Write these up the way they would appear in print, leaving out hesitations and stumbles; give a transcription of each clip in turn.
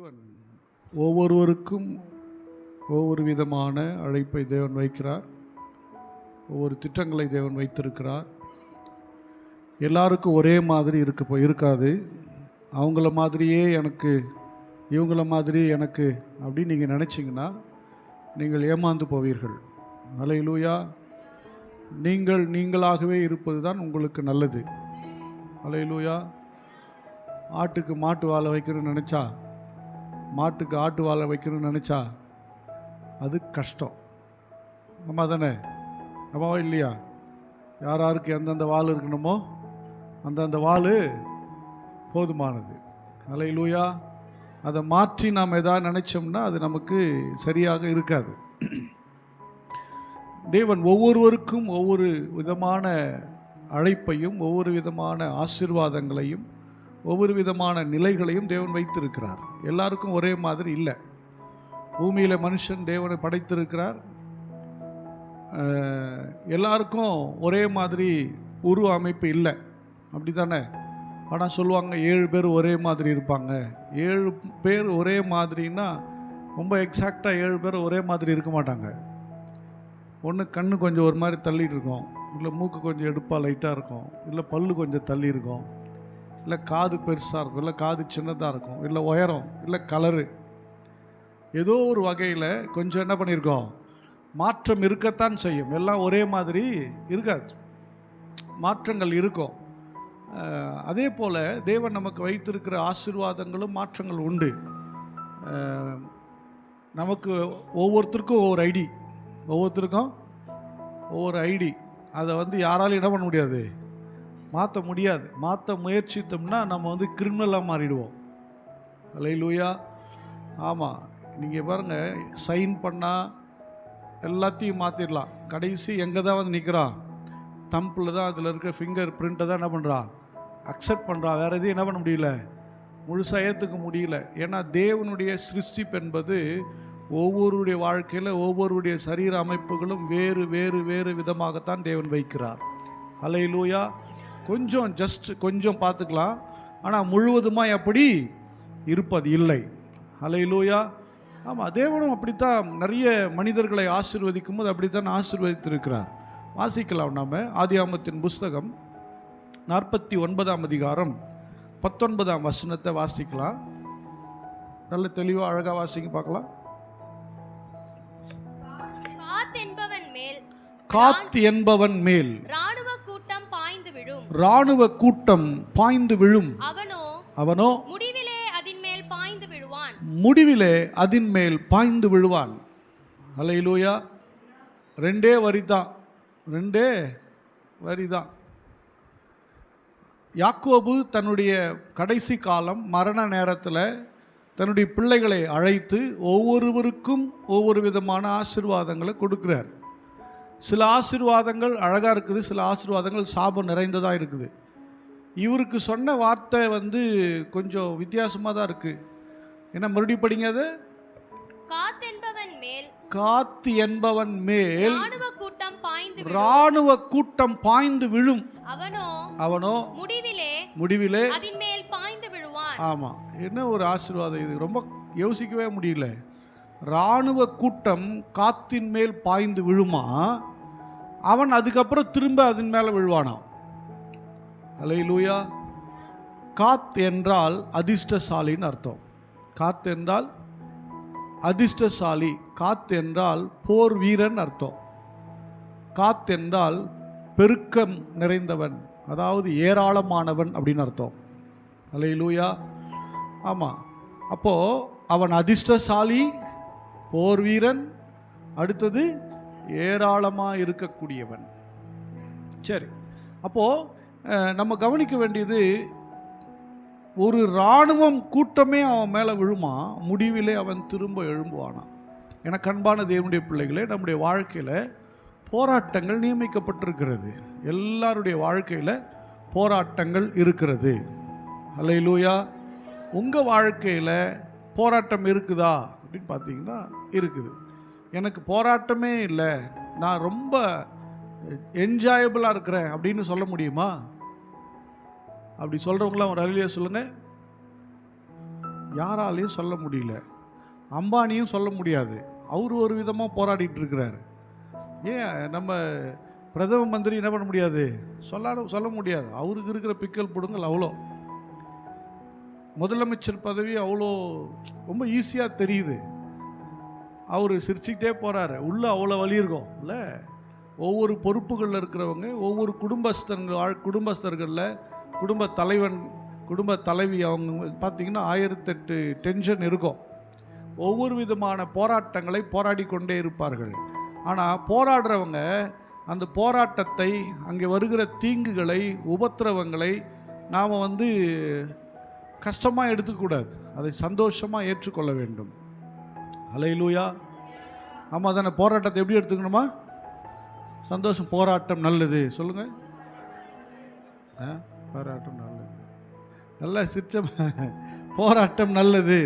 தேவன் ஒவ்வொருவருக்கும் ஒவ்வொரு விதமான அழைப்பை தேவன் வைக்கிறார். ஒவ்வொரு திட்டங்களை தேவன் வைத்திருக்கிறார். எல்லாருக்கும் ஒரே மாதிரி இருக்காது. அவங்கள மாதிரியே எனக்கு, இவங்கள மாதிரி எனக்கு அப்படின்னு நீங்கள் நினச்சிங்கன்னா நீங்கள் ஏமாந்து போவீர்கள். அல்லேலூயா. நீங்கள் நீங்களாகவே இருப்பது தான் உங்களுக்கு நல்லது. அல்லேலூயா. ஆட்டுக்கு மாட்டு வாழை வைக்கணும்னு நினச்சா, மாட்டுக்கு ஆட்டு வாழை வைக்கணும்னு நினச்சா அது கஷ்டம். ஆமாம் தானே? ஆமாவா இல்லையா? யாருக்கு எந்தெந்த வாள் இருக்கணுமோ அந்தந்த வாள் போதுமானது. அல்லேலூயா. அதை மாற்றி நாம் எதாவது நினச்சோம்னா அது நமக்கு சரியாக இருக்காது. தேவன் ஒவ்வொருவருக்கும் ஒவ்வொரு விதமான அழைப்பையும் ஒவ்வொரு விதமான ஆசீர்வாதங்களையும் ஒவ்வொரு விதமான நிலைகளையும் தேவன் வைத்திருக்கிறார். எல்லாருக்கும் ஒரே மாதிரி இல்லை. பூமியில் மனுஷன் தேவனை படைத்திருக்கிறார். எல்லாருக்கும் ஒரே மாதிரி உருவ அமைப்பு இல்லை, அப்படி தானே? ஆனால் சொல்லுவாங்க 7 பேர் ஒரே மாதிரி இருப்பாங்க. 7 பேர் ஒரே மாதிரின்னா ரொம்ப எக்ஸாக்டாக 7 பேர் ஒரே மாதிரி இருக்க மாட்டாங்க. ஒன்று கண்ணு கொஞ்சம் ஒரு மாதிரி தள்ளிட்டு இருக்கும், இல்லை மூக்கு கொஞ்சம் எடுப்பாக லைட்டாக இருக்கும், இல்லை பல்லு கொஞ்சம் தள்ளி இருக்கும், இல்லை காது பெருசாக இருக்கும், இல்லை காது சின்னதாக இருக்கும், இல்லை உயரம், இல்லை கலரு, ஏதோ ஒரு வகையில் கொஞ்சம் என்ன பண்ணியிருக்கோம், மாற்றம் இருக்கத்தான் செய்யும். எல்லாம் ஒரே மாதிரி இருக்காது, மாற்றங்கள் இருக்கும். அதே போல் தேவன் நமக்கு வைத்திருக்கிற ஆசீர்வாதங்களும் மாற்றங்கள் உண்டு. நமக்கு ஒவ்வொருத்தருக்கும் ஒவ்வொரு ஐடி, ஒவ்வொருத்தருக்கும் ஒவ்வொரு ஐடி. அதை யாராலும் என்ன பண்ண முடியாது, மாற்ற முடியாது. மாற்ற முயற்சித்தோம்னா நம்ம கிரிமினலாக மாறிடுவோம். அல்லேலூயா. ஆமாம், நீங்கள் பாருங்கள், சைன் பண்ணால் எல்லாத்தையும் மாற்றிடலாம். கடைசி எங்கே தான் நிற்கிறான், தம்பில் தான், அதில் இருக்கிற ஃபிங்கர் பிரிண்ட்டை தான் என்ன பண்ணுறான், அக்செப்ட் பண்ணுறான். வேறு எதையும் என்ன பண்ண முடியல, முழுசாக ஏற்றுக்க முடியல. ஏன்னா தேவனுடைய சிருஷ்டிப்பு என்பது ஒவ்வொருடைய வாழ்க்கையில் ஒவ்வொருடைய சரீர அமைப்புகளும் வேறு வேறு வேறு விதமாகத்தான் தேவன் வைக்கிறார். அல்லேலூயா. கொஞ்சம் பார்த்துக்கலாம், ஆனால் முழுவதுமாக எப்படி இருப்பது இல்லை. அல்லேலூயா. ஆமாம், தேவனும் அப்படித்தான் நிறைய மனிதர்களை ஆசீர்வதிக்கும் போது அப்படித்தான் ஆசீர்வதித்திருக்கிறார். வாசிக்கலாம். நாம் ஆதியாகமத்தின் புஸ்தகம் 49ஆம் அதிகாரம் 19ஆம் வசனத்தை வாசிக்கலாம். நல்ல தெளிவாக அழகாக வாசிங்க பார்க்கலாம். காத் என்பவன் மேல் ராணுவ கூட்டம் பாய்ந்து விழும். ராணுவ கூட்டம் பாய்ந்து விழும். அவனோ முடிவிலே அதின் மேல் பாய்ந்து விழுவான். முடிவிலே அதின் மேல் பாய்ந்து விழுவான். அல்லேலூயா. ரெண்டே வரிதான். யாக்கோபு தன்னுடைய கடைசி காலம் மரண நேரத்தில் தன்னுடைய பிள்ளைகளை அழைத்து ஒவ்வொருவருக்கும் ஒவ்வொரு விதமான ஆசீர்வாதங்களை கொடுக்குறார். சில ஆசீர்வாதங்கள் அழகாக இருக்குது, சில ஆசீர்வாதங்கள் சாபம் நிறைந்ததாக இருக்குது. இவருக்கு சொன்ன வார்த்தை கொஞ்சம் வித்தியாசமாக தான் இருக்குது. என்ன, மறுபடியும் படிங்க. அது காத் என்பவன் மேல் ராணுவ கூட்டம் பாய்ந்து விழும். அவனோ முடிவிலே அதின் மேல் பாய்ந்து விழுவான். ஆமா, என்ன ஒரு ஆசீர்வாதம் இது! ரொம்ப யோசிக்கவே முடியல. ராணுவ கூட்டம் காத்தின் மேல் பாய்ந்து விழுமா, அவன் அதுக்கப்புறம் திரும்ப அதன் மேல விழுவானாம். அல்லேலூயா. காத் என்றால் அதிர்ஷ்டசாலின்னு அர்த்தம். காத் என்றால் அதிர்ஷ்டசாலி. காத் என்றால் போர் வீரன் அர்த்தம். காத் என்றால் பெருக்கம் நிறைந்தவன், அதாவது ஏராளமானவன் அப்படின்னு அர்த்தம். அல்லேலூயா. ஆமாம், அப்போது அவன் அதிர்ஷ்டசாலி, போர் வீரன், அடுத்தது ஏராளமாக இருக்கக்கூடியவன். சரி, அப்போது நம்ம கவனிக்க வேண்டியது, ஒரு இராணுவம் கூட்டமே அவன் மேலே விழுமா, முடிவிலே அவன் திரும்ப எழும்புவானான். எனக்கு அன்பான தேவனுடைய பிள்ளைகளே, நம்முடைய வாழ்க்கையில் போராட்டங்கள் நியமிக்கப்பட்டிருக்கிறது. எல்லாருடைய வாழ்க்கையில் போராட்டங்கள் இருக்கிறது. அல்லேலூயா. உங்கள் வாழ்க்கையில் போராட்டம் இருக்குதா அப்படின்னு பார்த்தீங்கன்னா இருக்குது. எனக்கு போராட்டமே இல்லை, நான் ரொம்ப என்ஜாயபிளாக இருக்கிறேன் அப்படின்னு சொல்ல முடியுமா? அப்படி சொல்கிறவங்களாம் ஒரு அல்லேலூயா சொல்லுங்கள். யாராலையும் சொல்ல முடியல, அம்பானியும் சொல்ல முடியாது. அவர் ஒரு விதமாக போராடிட்டு இருக்கிறாரு. ஏன் நம்ம பிரதம மந்திரி என்ன பண்ண முடியாது, சொல்ல முடியாது. அவருக்கு இருக்கிற பிக்கல் பிடுங்கள் அவ்வளோ. முதலமைச்சர் பதவி அவ்வளோ ரொம்ப ஈஸியாக தெரியுது. அவர் சிரிச்சுக்கிட்டே போகிறாரு, உள்ளே அவ்வளோ வலி இருக்கும் இல்லை. ஒவ்வொரு பொறுப்புகளில் இருக்கிறவங்க, ஒவ்வொரு குடும்பஸ்தர்களில் குடும்ப தலைவன் குடும்ப தலைவி அவங்க பார்த்திங்கன்னா 1008 டென்ஷன் இருக்கும். ஒவ்வொரு விதமான போராட்டங்களை போராடி கொண்டே இருப்பார்கள். ஆனால் போராடுறவங்க அந்த போராட்டத்தை, அங்கே வருகிற தீங்குகளை, உபத்திரவங்களை நாம் கஷ்டமாக எடுத்துக்கூடாது, அதை சந்தோஷமாக ஏற்றுக்கொள்ள வேண்டும். அல்லேலூயா. ஆமாம் தானே. போராட்டத்தை எப்படி எடுத்துக்கணுமா? சந்தோஷம். போராட்டம் நல்லது. சொல்லுங்கள். போராட்டம் நல்லது. நல்லா சிரிச்ச. போராட்டம் நல்லது.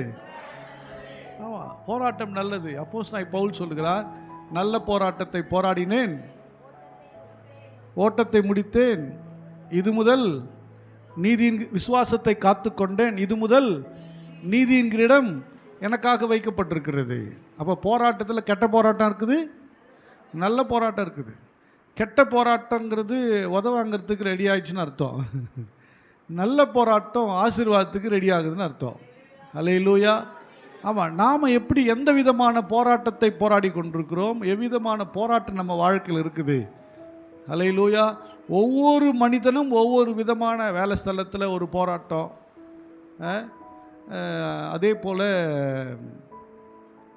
ஆமாம், போராட்டம் நல்லது. அப்போஸ்தலனாகிய பவுல் சொல்லுகிறார், நல்ல போராட்டத்தை போராடினேன், ஓட்டத்தை முடித்தேன், இது முதல் நீதியின் விசுவாசத்தை காத்து கொண்டேன், இது முதல் நீதியின் கிரீடம் எனக்காக வைக்கப்பட்டிருக்கிறது. அப்போ போராட்டத்தில் கெட்ட போராட்டம் இருக்குது, நல்ல போராட்டம் இருக்குது. கெட்ட போராட்டங்கிறது உதவாங்கிறதுக்கு ரெடி ஆயிடுச்சுன்னு அர்த்தம். நல்ல போராட்டம் ஆசீர்வாதத்துக்கு ரெடி ஆகுதுன்னு அர்த்தம். அல்லேலூயா. ஆமாம், நாம் எப்படி எந்த விதமான போராட்டத்தை போராடி கொண்டிருக்கிறோம், எவ்விதமான போராட்டம் நம்ம வாழ்க்கையில் இருக்குது. அல்லேலூயா. ஒவ்வொரு மனிதனும் ஒவ்வொரு விதமான வேலை ஸ்தலத்தில் ஒரு போராட்டம், அதே போல்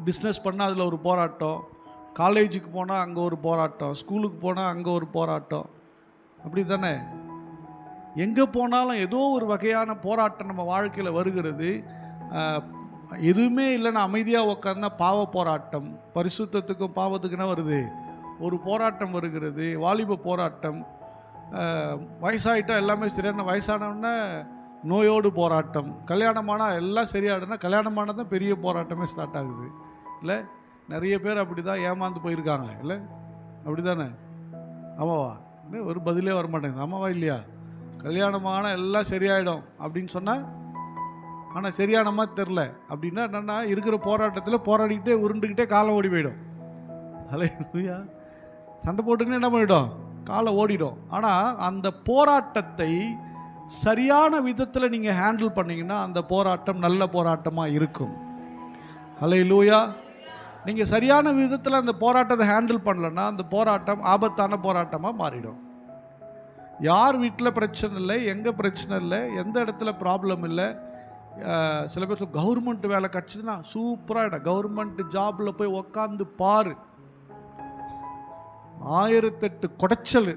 பிஸ்னஸ் பண்ணால் அதில் ஒரு போராட்டம், காலேஜுக்கு போனால் அங்கே ஒரு போராட்டம், ஸ்கூலுக்கு போனால் அங்கே ஒரு போராட்டம். அப்படி தானே? எங்கே போனாலும் ஏதோ ஒரு வகையான போராட்டம் நம்ம வாழ்க்கையில் வருகிறது. எதுவுமே இல்லைன்னா அமைதியாக உட்காந்தா பாவ போராட்டம், பரிசுத்தத்துக்கும் பாவத்துக்கு என்ன வருது, ஒரு போராட்டம் வருகிறது. வாலிப போராட்டம், வயசாகிட்டா எல்லாமே சரியான, வயசானவுடனே நோயோடு போராட்டம், கல்யாணமானால் எல்லாம் சரியாடுனா கல்யாணமானால் தான் பெரிய போராட்டமே ஸ்டார்ட் ஆகுது இல்லை. நிறைய பேர் அப்படி தான் ஏமாந்து போயிருக்காங்க இல்லை. அப்படி தானே? ஆமாவா? ஒரு பதிலே வர மாட்டேங்குது. ஆமாவா இல்லையா? கல்யாணமான எல்லாம் சரியாயிடும் அப்படின்னு சொன்னால், ஆனால் சரியான மாதிரி தெரில அப்படின்னா என்னென்னா, இருக்கிற போராட்டத்தில் போராடிக்கிட்டே உருண்டுக்கிட்டே காலம் ஓடி போயிடும். அல்லேலூயா. சண்டை போட்டுக்கிட்டே என்ன பண்ணிடும், காலம் ஓடிடும். ஆனால் அந்த போராட்டத்தை சரியான விதத்தில் நீங்கள் ஹேண்டில் பண்ணிங்கன்னா அந்த போராட்டம் நல்ல போராட்டமாக இருக்கும். அல்லேலூயா. நீங்கள் சரியான விதத்தில் அந்த போராட்டத்தை ஹேண்டில் பண்ணலன்னா அந்த போராட்டம் ஆபத்தான போராட்டமாக மாறிடும். யார் வீட்டில் பிரச்சனை இல்லை, எங்கே பிரச்சனை இல்லை, எந்த இடத்துல ப்ராப்ளம் இல்லை. சில பேர் கவர்மெண்ட் வேலை கிடச்சிதுன்னா சூப்பராக கவர்மெண்ட் ஜாபில் போய் உக்காந்து பாரு, 1008 குடைச்சல்.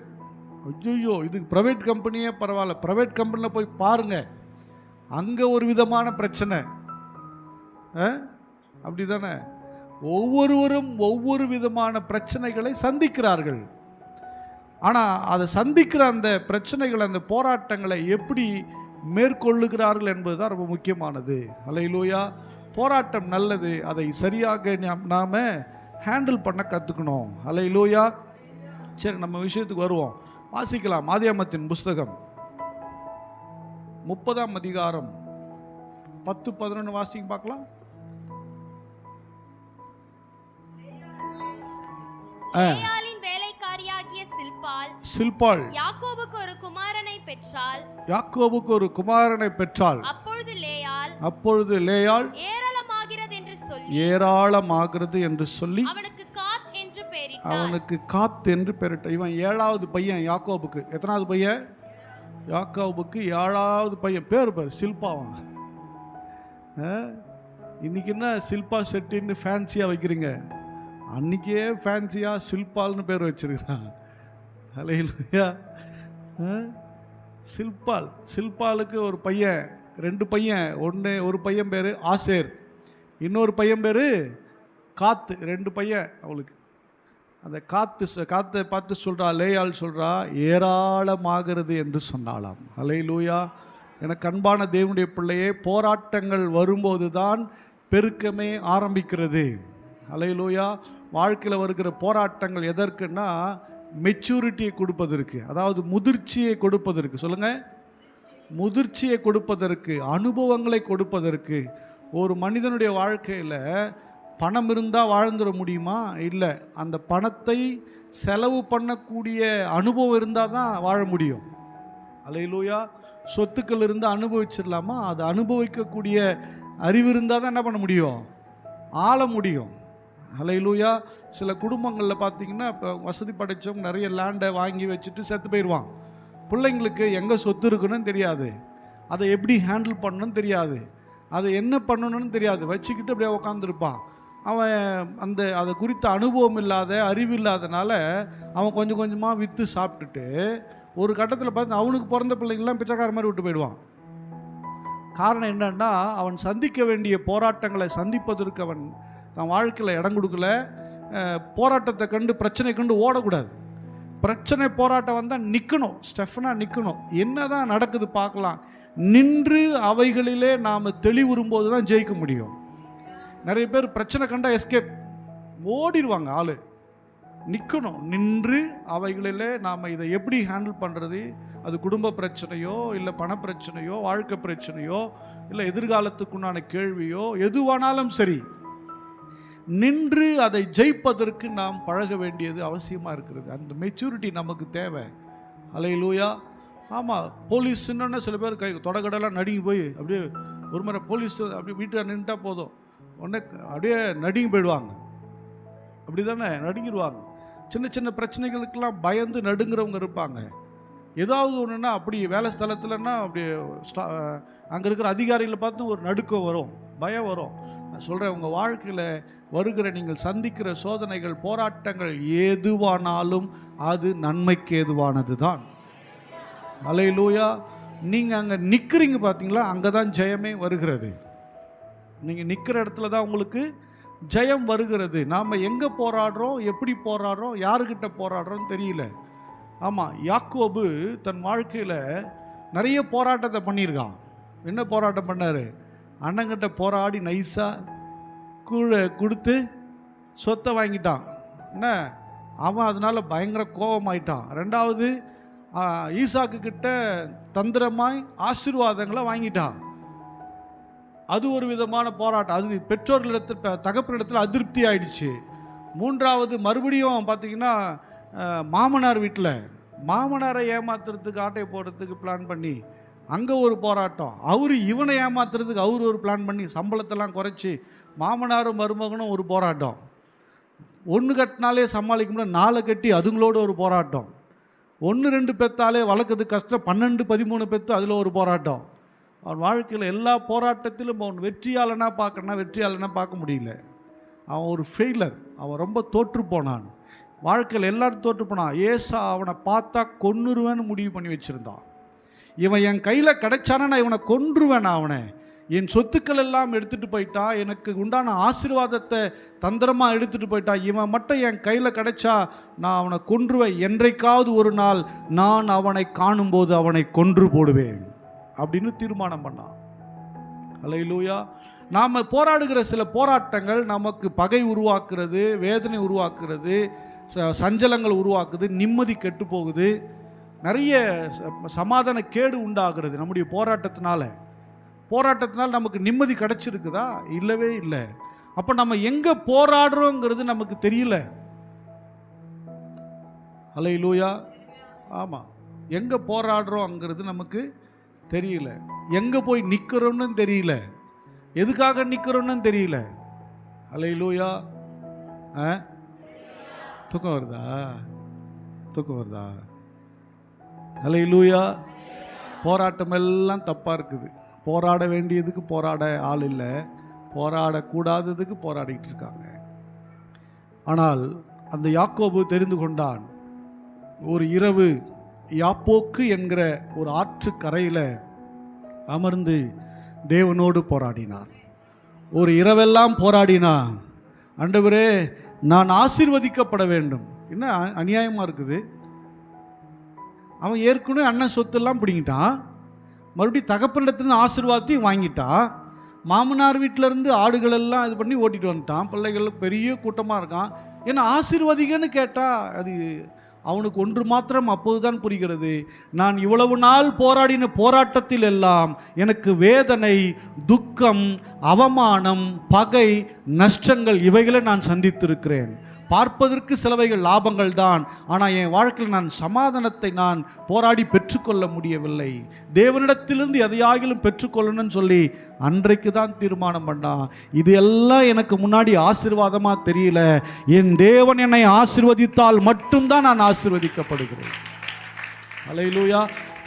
ஐயோ, இதுக்கு ப்ரைவேட் கம்பெனியே பரவாயில்ல, ப்ரைவேட் கம்பெனியில் போய் பாருங்க, அங்கே ஒரு விதமான பிரச்சனை. அப்படி தானே? ஒவ்வொருவரும் ஒவ்வொரு விதமான பிரச்சனைகளை சந்திக்கிறார்கள். ஆனால் அதை சந்திக்கிற அந்த பிரச்சனைகள், அந்த போராட்டங்களை எப்படி மேற்கொள்ளுகிறார்கள் என்பது தான் ரொம்ப முக்கியமானது. அல்லேலூயா. போராட்டம் நல்லது, அதை சரியாக நாம் ஹேண்டில் பண்ண கற்றுக்கணும். அல்லேலூயா. சரி, நம்ம விஷயத்துக்கு வருவோம். வாசிக்கலாம். ஆதியாகமத்தின் புஸ்தகம் 30ஆம் அதிகாரம் 10-11 வாசிங்க பார்க்கலாம். லேயாளின் வேலைக்காரியாகிய சில்பாள் யாக்கோபுக்கு ஒரு குமாரனை பெற்றாள். அப்பொழுது லேயாள் ஏராளமாகிறது என்று சொல்லி அவனுக்கு காத் என்று பெயரிட்டாள். இவன் 7வது பையன் யாக்கோபுக்கு. எத்தனாவது பையன்? யாக்கோபுக்கு 7வது பையன். பேர் சில்பாவன். இன்னைக்கு என்ன சில்பா செட்டின்னு ஃபேன்சியாக வைக்கிறீங்க, அன்றைக்கே ஃபேன்சியாக சில்பால்னு பேர் வச்சிருக்கிறான். அல்லேலூயா. சில்பாலுக்கு ஒரு பையன், 2 பையன். ஒரு பையன் பேர் ஆசேர், இன்னொரு பையன் பேர் காத்து. 2 பையன் அவளுக்கு. அந்த காத்தை பார்த்து சொல்கிறா, லேயாள் சொல்கிறா, ஏராளமாகிறது என்று சொன்னாலாம். அல்லேலூயா. எனக்கு அன்பான தேவனுடைய பிள்ளையே, போராட்டங்கள் வரும்போது தான் பெருக்கமே ஆரம்பிக்கிறது. அல்லேலூயா. வாழ்க்கையில் வருகிற போராட்டங்கள் எதற்குன்னா மெச்சூரிட்டியை கொடுப்பதற்கு, அதாவது முதிர்ச்சியை கொடுப்பதற்கு. சொல்லுங்கள். முதிர்ச்சியை கொடுப்பதற்கு, அனுபவங்களை கொடுப்பதற்கு, ஒரு மனிதனுடைய வாழ்க்கையில் பணம் இருந்தால் வாழ்ந்துட முடியுமா? இல்லை. அந்த பணத்தை செலவு பண்ணக்கூடிய அனுபவம் இருந்தால் தான் வாழ முடியும். அல்லேலூயா. சொத்துக்கள் இருந்தால் அனுபவிச்சிடலாமா? அது அனுபவிக்கக்கூடிய அறிவு இருந்தால் தான் என்ன பண்ண முடியும்? ஆள முடியும். அல்லேலூயா. சில குடும்பங்களில் பார்த்தீங்கன்னா இப்போ வசதி படைத்தவங்க நிறைய லேண்டை வாங்கி வச்சுட்டு செத்து போயிடுவான். பிள்ளைங்களுக்கு எங்கே சொத்து இருக்குன்னு தெரியாது, அதை எப்படி ஹேண்டில் பண்ணணும்னு தெரியாது, அதை என்ன பண்ணணும்னு தெரியாது, வச்சுக்கிட்டு அப்படியே உக்காந்துருப்பான். அவன் அதை குறித்த அனுபவம் இல்லாத அறிவு இல்லாதனால அவன் கொஞ்சம் கொஞ்சமாக விற்று சாப்பிட்டுட்டு ஒரு கட்டத்தில் பார்த்து அவனுக்கு பிறந்த பிள்ளைங்கள்லாம் பிச்சைக்கார மாதிரி விட்டு போயிடுவான். காரணம் என்னன்னா, அவன் சந்திக்க வேண்டிய போராட்டங்களை சந்திப்பதற்கு அவன் தன் வாழ்க்கையில் இடம் கொடுக்கல. போராட்டத்தை கண்டு பிரச்சனை கண்டு ஓடக்கூடாது. பிரச்சனை போராட்டம் வந்தால் நிற்கணும், ஸ்டெஃபனாக நிற்கணும். என்ன தான் நடக்குது பார்க்கலாம். நின்று அவைகளிலே நாம் தெளிவுறும்போது தான் ஜெயிக்க முடியும். நிறைய பேர் பிரச்சனை கண்டா எஸ்கேப் ஓடிடுவாங்க. ஆள் நிற்கணும். நின்று அவைகளிலே நாம் இதை எப்படி ஹேண்டில் பண்ணுறது, அது குடும்ப பிரச்சனையோ இல்லை பண பிரச்சனையோ வாழ்க்கை பிரச்சனையோ இல்லை எதிர்காலத்துக்குண்டான கேள்வியோ எதுவானாலும் சரி, நின்று அதை ஜெயிப்பதற்கு நாம் பழக வேண்டியது அவசியமாக இருக்கிறது. அந்த மெச்சூரிட்டி நமக்கு தேவை. அல்லேலூயா. ஆமாம். போலீஸ்ன்னு சில பேர் தொடக்கடலாம் நடுங்கி போய் அப்படியே ஒரு முறை போலீஸ் அப்படியே வீட்டில் நின்றுட்டா போதும் உடனே அப்படியே நடுங்கி போயிடுவாங்க. அப்படி தானே நடுங்கிடுவாங்க. சின்ன சின்ன பிரச்சனைகளுக்கெல்லாம் பயந்து நடுங்கிறவங்க இருப்பாங்க. ஏதாவது ஒன்றுன்னா அப்படி வேலை ஸ்தலத்துலன்னா அப்படி அங்கே இருக்கிற அதிகாரிகளை பார்த்து ஒரு நடுக்கம் வரும், பயம் வரும். நான் சொல்கிறேன், உங்கள் வாழ்க்கையில் வருகிற நீங்கள் சந்திக்கிற சோதனைகள் போராட்டங்கள் எதுவானாலும் அது நன்மைக்கு ஏதுவானது தான். அல்லேலூயா. நீங்கள் அங்கே நிற்கிறீங்க பார்த்தீங்களா, அங்கே தான் ஜெயமே வருகிறது. நீங்கள் நிற்கிற இடத்துல தான் உங்களுக்கு ஜெயம் வருகிறது. நாம் எங்கே போராடுறோம், எப்படி போராடுறோம், யாருக்கிட்ட போராடுறோன்னு தெரியல. ஆமாம். யாக்கோபு தன் வாழ்க்கையில் நிறைய போராட்டத்தை பண்ணியிருக்கான். என்ன போராட்டம் பண்ணார்? அண்ணங்கிட்ட போராடி நைஸாக கூழை கொடுத்து சொத்தை வாங்கிட்டான். என்ன, அவன் அதனால் பயங்கர கோபமாயிட்டான். ரெண்டாவது, ஈசாக்கு கிட்ட தந்திரமாய் ஆசீர்வாதங்களை வாங்கிட்டான். அது ஒரு விதமான போராட்டம். அது பெற்றோர்களிடத்தில் தகப்பனிடத்தில் அதிருப்தி ஆயிடுச்சு. மூன்றாவது, மறுபடியும் பார்த்தீங்கன்னா மாமனார் வீட்டில் மாமனாரை ஏமாத்துறதுக்கு ஆட்டையை போடுறதுக்கு பிளான் பண்ணி அங்கே ஒரு போராட்டம். இவனை ஏமாத்துறதுக்கு ஒரு பிளான் பண்ணி சம்பளத்தெல்லாம் குறைச்சி மாமனாரும் மருமகனும் ஒரு போராட்டம். ஒன்று கட்டினாலே சமாளிக்க முடியாது, 4 கட்டி அதுங்களோட ஒரு போராட்டம். 1-2 பெத்தாலே வளர்க்கறதுக்கு கஷ்டம், 12-13 பெத்து அதில் ஒரு போராட்டம். அவன் வாழ்க்கையில் எல்லா போராட்டத்திலும் அவன் வெற்றியாளனாக பார்க்க முடியல. அவன் ஒரு ஃபெயிலர். அவன் ரொம்ப தோற்று போனான். வாழ்க்கையில் எல்லாரும் தோற்று போனான். ஏசா அவனை பார்த்தா கொன்னுருவேன்னு முடிவு பண்ணி வச்சுருந்தான். இவன் என் கையில் கிடைச்சானா நான் இவனை கொன்றுவேன், அவனை என் சொத்துக்கள் எல்லாம் எடுத்துகிட்டு போயிட்டான், எனக்கு உண்டான ஆசீர்வாதத்தை தந்திரமாக எடுத்துகிட்டு போயிட்டான், இவன் மட்டும் என் கையில் கிடைச்சா நான் அவனை கொன்றுவேன், என்றைக்காவது ஒரு நாள் நான் அவனை காணும்போது அவனை கொன்று போடுவேன் அப்படின்னு தீர்மானம் பண்ணான். அல்லேலூயா. நாம் போராடுகிற சில போராட்டங்கள் நமக்கு பகை உருவாக்குறது, வேதனை உருவாக்குறது, சஞ்சலங்கள் உருவாக்குது, நிம்மதி கெட்டு போகுது, நிறைய சமாதான கேடு உண்டாகிறது. நம்முடைய போராட்டத்தினால் நமக்கு நிம்மதி கிடைச்சிருக்குதா? இல்லவே இல்லை. அப்போ நம்ம எங்கே போராடுறோங்கிறது நமக்கு தெரியல. அல்லேலூயா. ஆமாம். எங்கே போராடுறோங்கிறது நமக்கு தெரியல. எங்கே போய் நிற்கிறோன்னு தெரியல, எதுக்காக நிற்கிறோன்னு தெரியல. அல்லேலூயா. தூக்கம் வருதா? அல்லேலூயா. போராட்டம் எல்லாம் தப்பாக இருக்குது. போராட வேண்டியதுக்கு போராட ஆள் இல்லை, போராடக்கூடாததுக்கு போராடிக்கிட்டு இருக்காங்க. ஆனால் அந்த யாக்கோபு தெரிந்து கொண்டான். ஒரு இரவு யாப்போக்கு என்கிற ஒரு ஆற்று கரையில் அமர்ந்து தேவனோடு போராடினான். ஒரு இரவெல்லாம் போராடினான். ஆண்டவரே, நான் ஆசீர்வதிக்கப்பட வேண்டும். என்ன அநியாயமாக இருக்குது. அவன் ஏற்கனவே அண்ணன் சொத்தெல்லாம் பிடிங்கிட்டான், மறுபடியும் தகப்பனிடத்துலேருந்து ஆசீர்வாதத்தையும் வாங்கிட்டான், மாமனார் வீட்டிலேருந்து ஆடுகளெல்லாம் இது பண்ணி ஓட்டிகிட்டு வந்துட்டான், பிள்ளைகள் பெரிய கூட்டமாக இருக்கான். ஏன்னா ஆசீர்வதிகன்னு கேட்டால் அது அவனுக்கு ஒன்று மாத்திரம் அப்போதுதான் புரிகிறது, நான் இவ்வளவு நாள் போராடின போராட்டத்தில் எல்லாம் எனக்கு வேதனை, துக்கம், அவமானம், பகை, நஷ்டங்கள் இவைகளை நான் சந்தித்திருக்கிறேன். பார்ப்பதற்கு சிலவைகள் லாபங்கள் தான், ஆனால் என் வாழ்க்கையில் நான் சமாதானத்தை நான் போராடி பெற்றுக்கொள்ள முடியவில்லை. தேவனிடத்திலிருந்து எதையாகிலும் பெற்றுக்கொள்ளணும்னு சொல்லி அன்றைக்கு தான் தீர்மானம் பண்ணா. இது எல்லாம் எனக்கு முன்னாடி ஆசீர்வாதமாக தெரியல, என் தேவன் என்னை ஆசீர்வதித்தால் மட்டும்தான் நான் ஆசீர்வதிக்கப்படுகிறேன். அல்லேலூயா.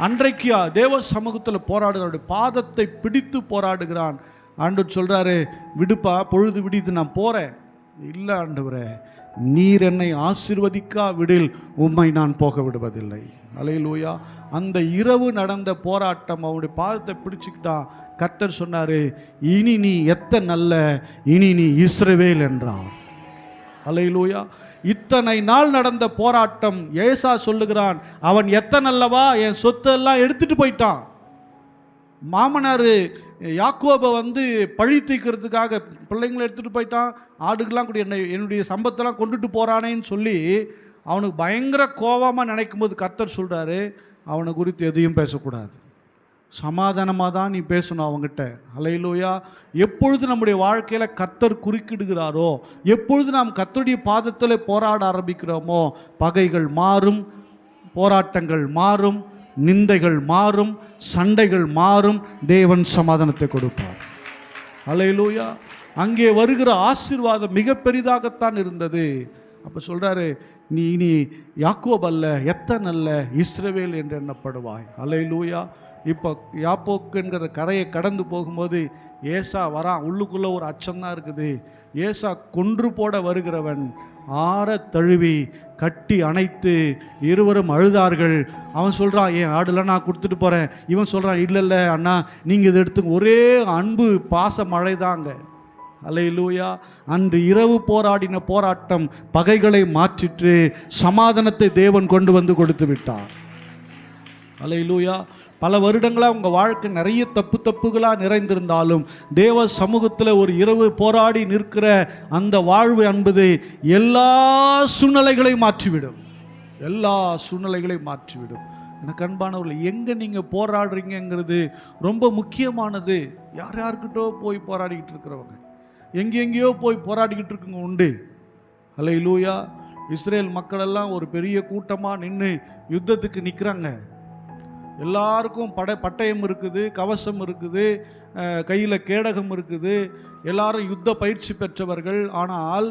அன்றைக்கு தேவ சமூகத்தில் போராடுகிறாருடைய பாதத்தை பிடித்து போராடுகிறான். ஆண்டவர் சொல்கிறாரு, விடுப்பா, பொழுது விடிது, நான் போகிறேன். இல்லை ஆண்டவரே, நீர் என்னை ஆசீர்வதிக்காவிடில் உம்மை நான் போக விடுவதில்லை. அல்லேலூயா. அந்த இரவு நடந்த போராட்டம், அவனுடைய பாதத்தை பிடிச்சிக்கிட்டான். கர்த்தர் சொன்னார், இனி நீ எத்த நல்ல, இனி நீ இஸ்ரவேல் என்றார். அல்லேலூயா. இத்தனை நாள் நடந்த போராட்டம், ஏசா சொல்லுகிறான், அவன் எத்த நல்லவா, என் சொத்தெல்லாம் எடுத்துட்டு போயிட்டான். மாமனார் யாக்கோபை வந்து பழி தீர்க்கிறதுக்காக பிள்ளைங்களை எடுத்துகிட்டு போயிட்டான், ஆடுகள்லாம் கூட என்னுடைய சம்பத்தெல்லாம் கொண்டுட்டு போகிறானேன்னு சொல்லி அவனுக்கு பயங்கர கோபமாக நினைக்கும் போது கர்த்தர் சொல்கிறாரு, அவனை குறித்து எதையும் பேசக்கூடாது, சமாதானமாக தான் நீ பேசணும் அவங்ககிட்ட. அல்லேலூயா. எப்பொழுது நம்முடைய வாழ்க்கையில் கர்த்தர் குறுக்கிடுகிறாரோ, எப்பொழுது நாம் கர்த்தருடைய பாதத்தில் போராட ஆரம்பிக்கிறோமோ, பகைகள் மாறும், போராட்டங்கள் மாறும், நிந்தைகள் மாறும், சண்டைகள் மாறும், தேவன் சமாதானத்தை கொடுப்பார். அல்லேலூயா. அங்கே வருகிற ஆசீர்வாதம் மிக பெரிதாகத்தான் இருந்தது. அப்போ சொல்கிறாரு, நீ இனி யாக்கோப் அல்ல, எத்தன் அல்ல, இஸ்ரவேல் என்று எண்ணப்படுவாய். அல்லேலூயா. இப்போ யாப்போக்குங்கிற கரையை கடந்து போகும்போது ஏசா வரான். உள்ளுக்குள்ளே ஒரு அச்சம்தான் இருக்குது. ஏசா கொன்று போட வருகிறவன். ஆற தழுவி கட்டி அணைத்து இருவரும் அழுதார்கள். அவன் சொல்கிறான், என் ஆடுலாம் நான் கொடுத்துட்டு போகிறேன். இவன் சொல்கிறான், இல்லை அண்ணா, நீங்கள் இதை எடுத்து. ஒரே அன்பு பாச மழை தாங்க. அல்லேலூயா. அன்று இரவு போராடின போராட்டம் பகைகளை மாற்றிற்று, சமாதானத்தை தேவன் கொண்டு வந்து கொடுத்து விட்டார். அல்லேலூயா. பல வருடங்களாக உங்கள் வாழ்க்கை நிறைய தப்புகளாக நிறைந்திருந்தாலும் தேவ சமூகத்தில் ஒரு இரவு போராடி நிற்கிற அந்த வாழ்வு என்பது எல்லா சூழ்நிலைகளையும் மாற்றிவிடும். எல்லா சூழ்நிலைகளையும் மாற்றிவிடும். எனக்கு அன்பானவர்கள், எங்கே நீங்கள் போராடுறீங்கிறது ரொம்ப முக்கியமானது. யார்கிட்டோ போய் போராடிக்கிட்டு இருக்கிறவங்க, எங்கெங்கேயோ போய் போராடிக்கிட்டு இருக்குங்க உண்டு. அல்லேலூயா. இஸ்ரேல் மக்களெல்லாம் ஒரு பெரிய கூட்டமாக நின்று யுத்தத்துக்கு நிற்கிறாங்க. எல்லாருக்கும் பட்டயம் இருக்குது, கவசம் இருக்குது, கையில் கேடகம் இருக்குது, எல்லாரும் யுத்த பயிற்சி பெற்றவர்கள். ஆனால்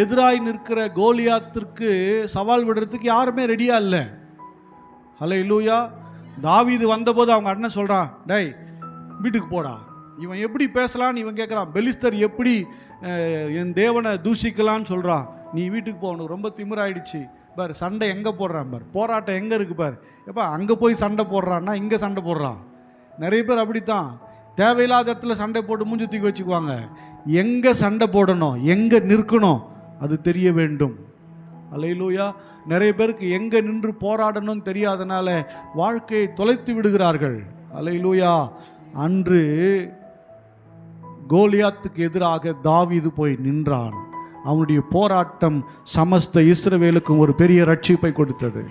எதிராய் நிற்கிற கோலியாத்திற்கு சவால் விடுறதுக்கு யாருமே ரெடியா இல்லை. அல்லேலூயா. தாவீது வந்தபோது அவங்க அண்ணன் சொல்கிறான், டேய் வீட்டுக்கு போடா. இவன் எப்படி பேசலான்னு இவன் கேட்குறான். பெலிஸ்தர் எப்படி என் தேவனை தூஷிக்கலான்னு சொல்கிறான். நீ வீட்டுக்கு போ, உனக்கு ரொம்ப திமிராயிடுச்சு பார். சண்டை எங்கே போடுறான் பார், போராட்டம் எங்கே இருக்குது பார். எப்போ அங்கே போய் சண்டை போடுறான்னா இங்கே சண்டை போடுறான். நிறைய பேர் அப்படித்தான், தேவையில்லாத இடத்துல சண்டை போட்டு மூஞ்சி தூக்கி வச்சுக்குவாங்க. எங்கே சண்டை போடணும், எங்கே நிற்கணும் அது தெரிய வேண்டும். அல்லேலூயா. நிறைய பேருக்கு எங்கே நின்று போராடணும்னு தெரியாதனால வாழ்க்கையை தொலைத்து விடுகிறார்கள். அல்லேலூயா. அன்று கோலியாத்துக்கு எதிராக தாவீது போய் நின்றான். அவனுடைய போராட்டம் சமஸ்த இஸ்ரவேலுக்கும் ஒரு பெரிய ரட்சிப்பை கொடுத்தது.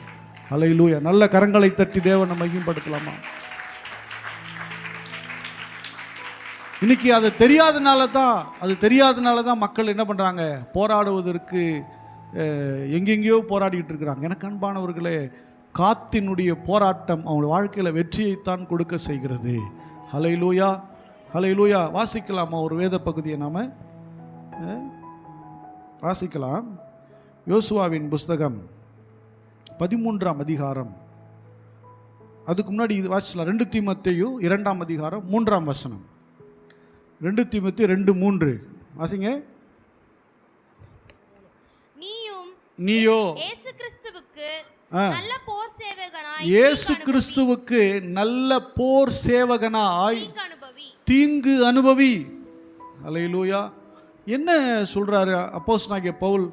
அல்லேலூயா. நல்ல கரங்களை தட்டி தேவனை மகிமைப்படுத்தலாமா? இன்னைக்கு அது தெரியாதனால தான் மக்கள் என்ன பண்ணுறாங்க, போராடுவதற்கு எங்கெங்கேயோ போராடிக்கிட்டு இருக்கிறாங்க. எனக்கு அன்பானவர்களே, காத்தினுடைய போராட்டம் அவங்க வாழ்க்கையில் வெற்றியைத்தான் கொடுக்க செய்கிறது. அல்லேலூயா. அல்லேலூயா. வாசிக்கலாமா ஒரு வேத பகுதியை நாம் வாசிக்கலாம். யோசுவாவின் புஸ்தகம் 13ஆம் அதிகாரம். அதுக்கு முன்னாடி இது வாசிக்கலாம். 2 தீமோத்தேயு 2ஆம் அதிகாரம் 3ஆம் வசனம். 2 தீமோத்தேயு 2:3 வாசிங்க. நீயோ இயேசு கிறிஸ்துவுக்கு நல்ல போர் சேவகனாய் தீங்கு அனுபவி. அல்லேலூயா. என்ன சொல்றாரு அப்போஸ்தலனாகிய பவுல்?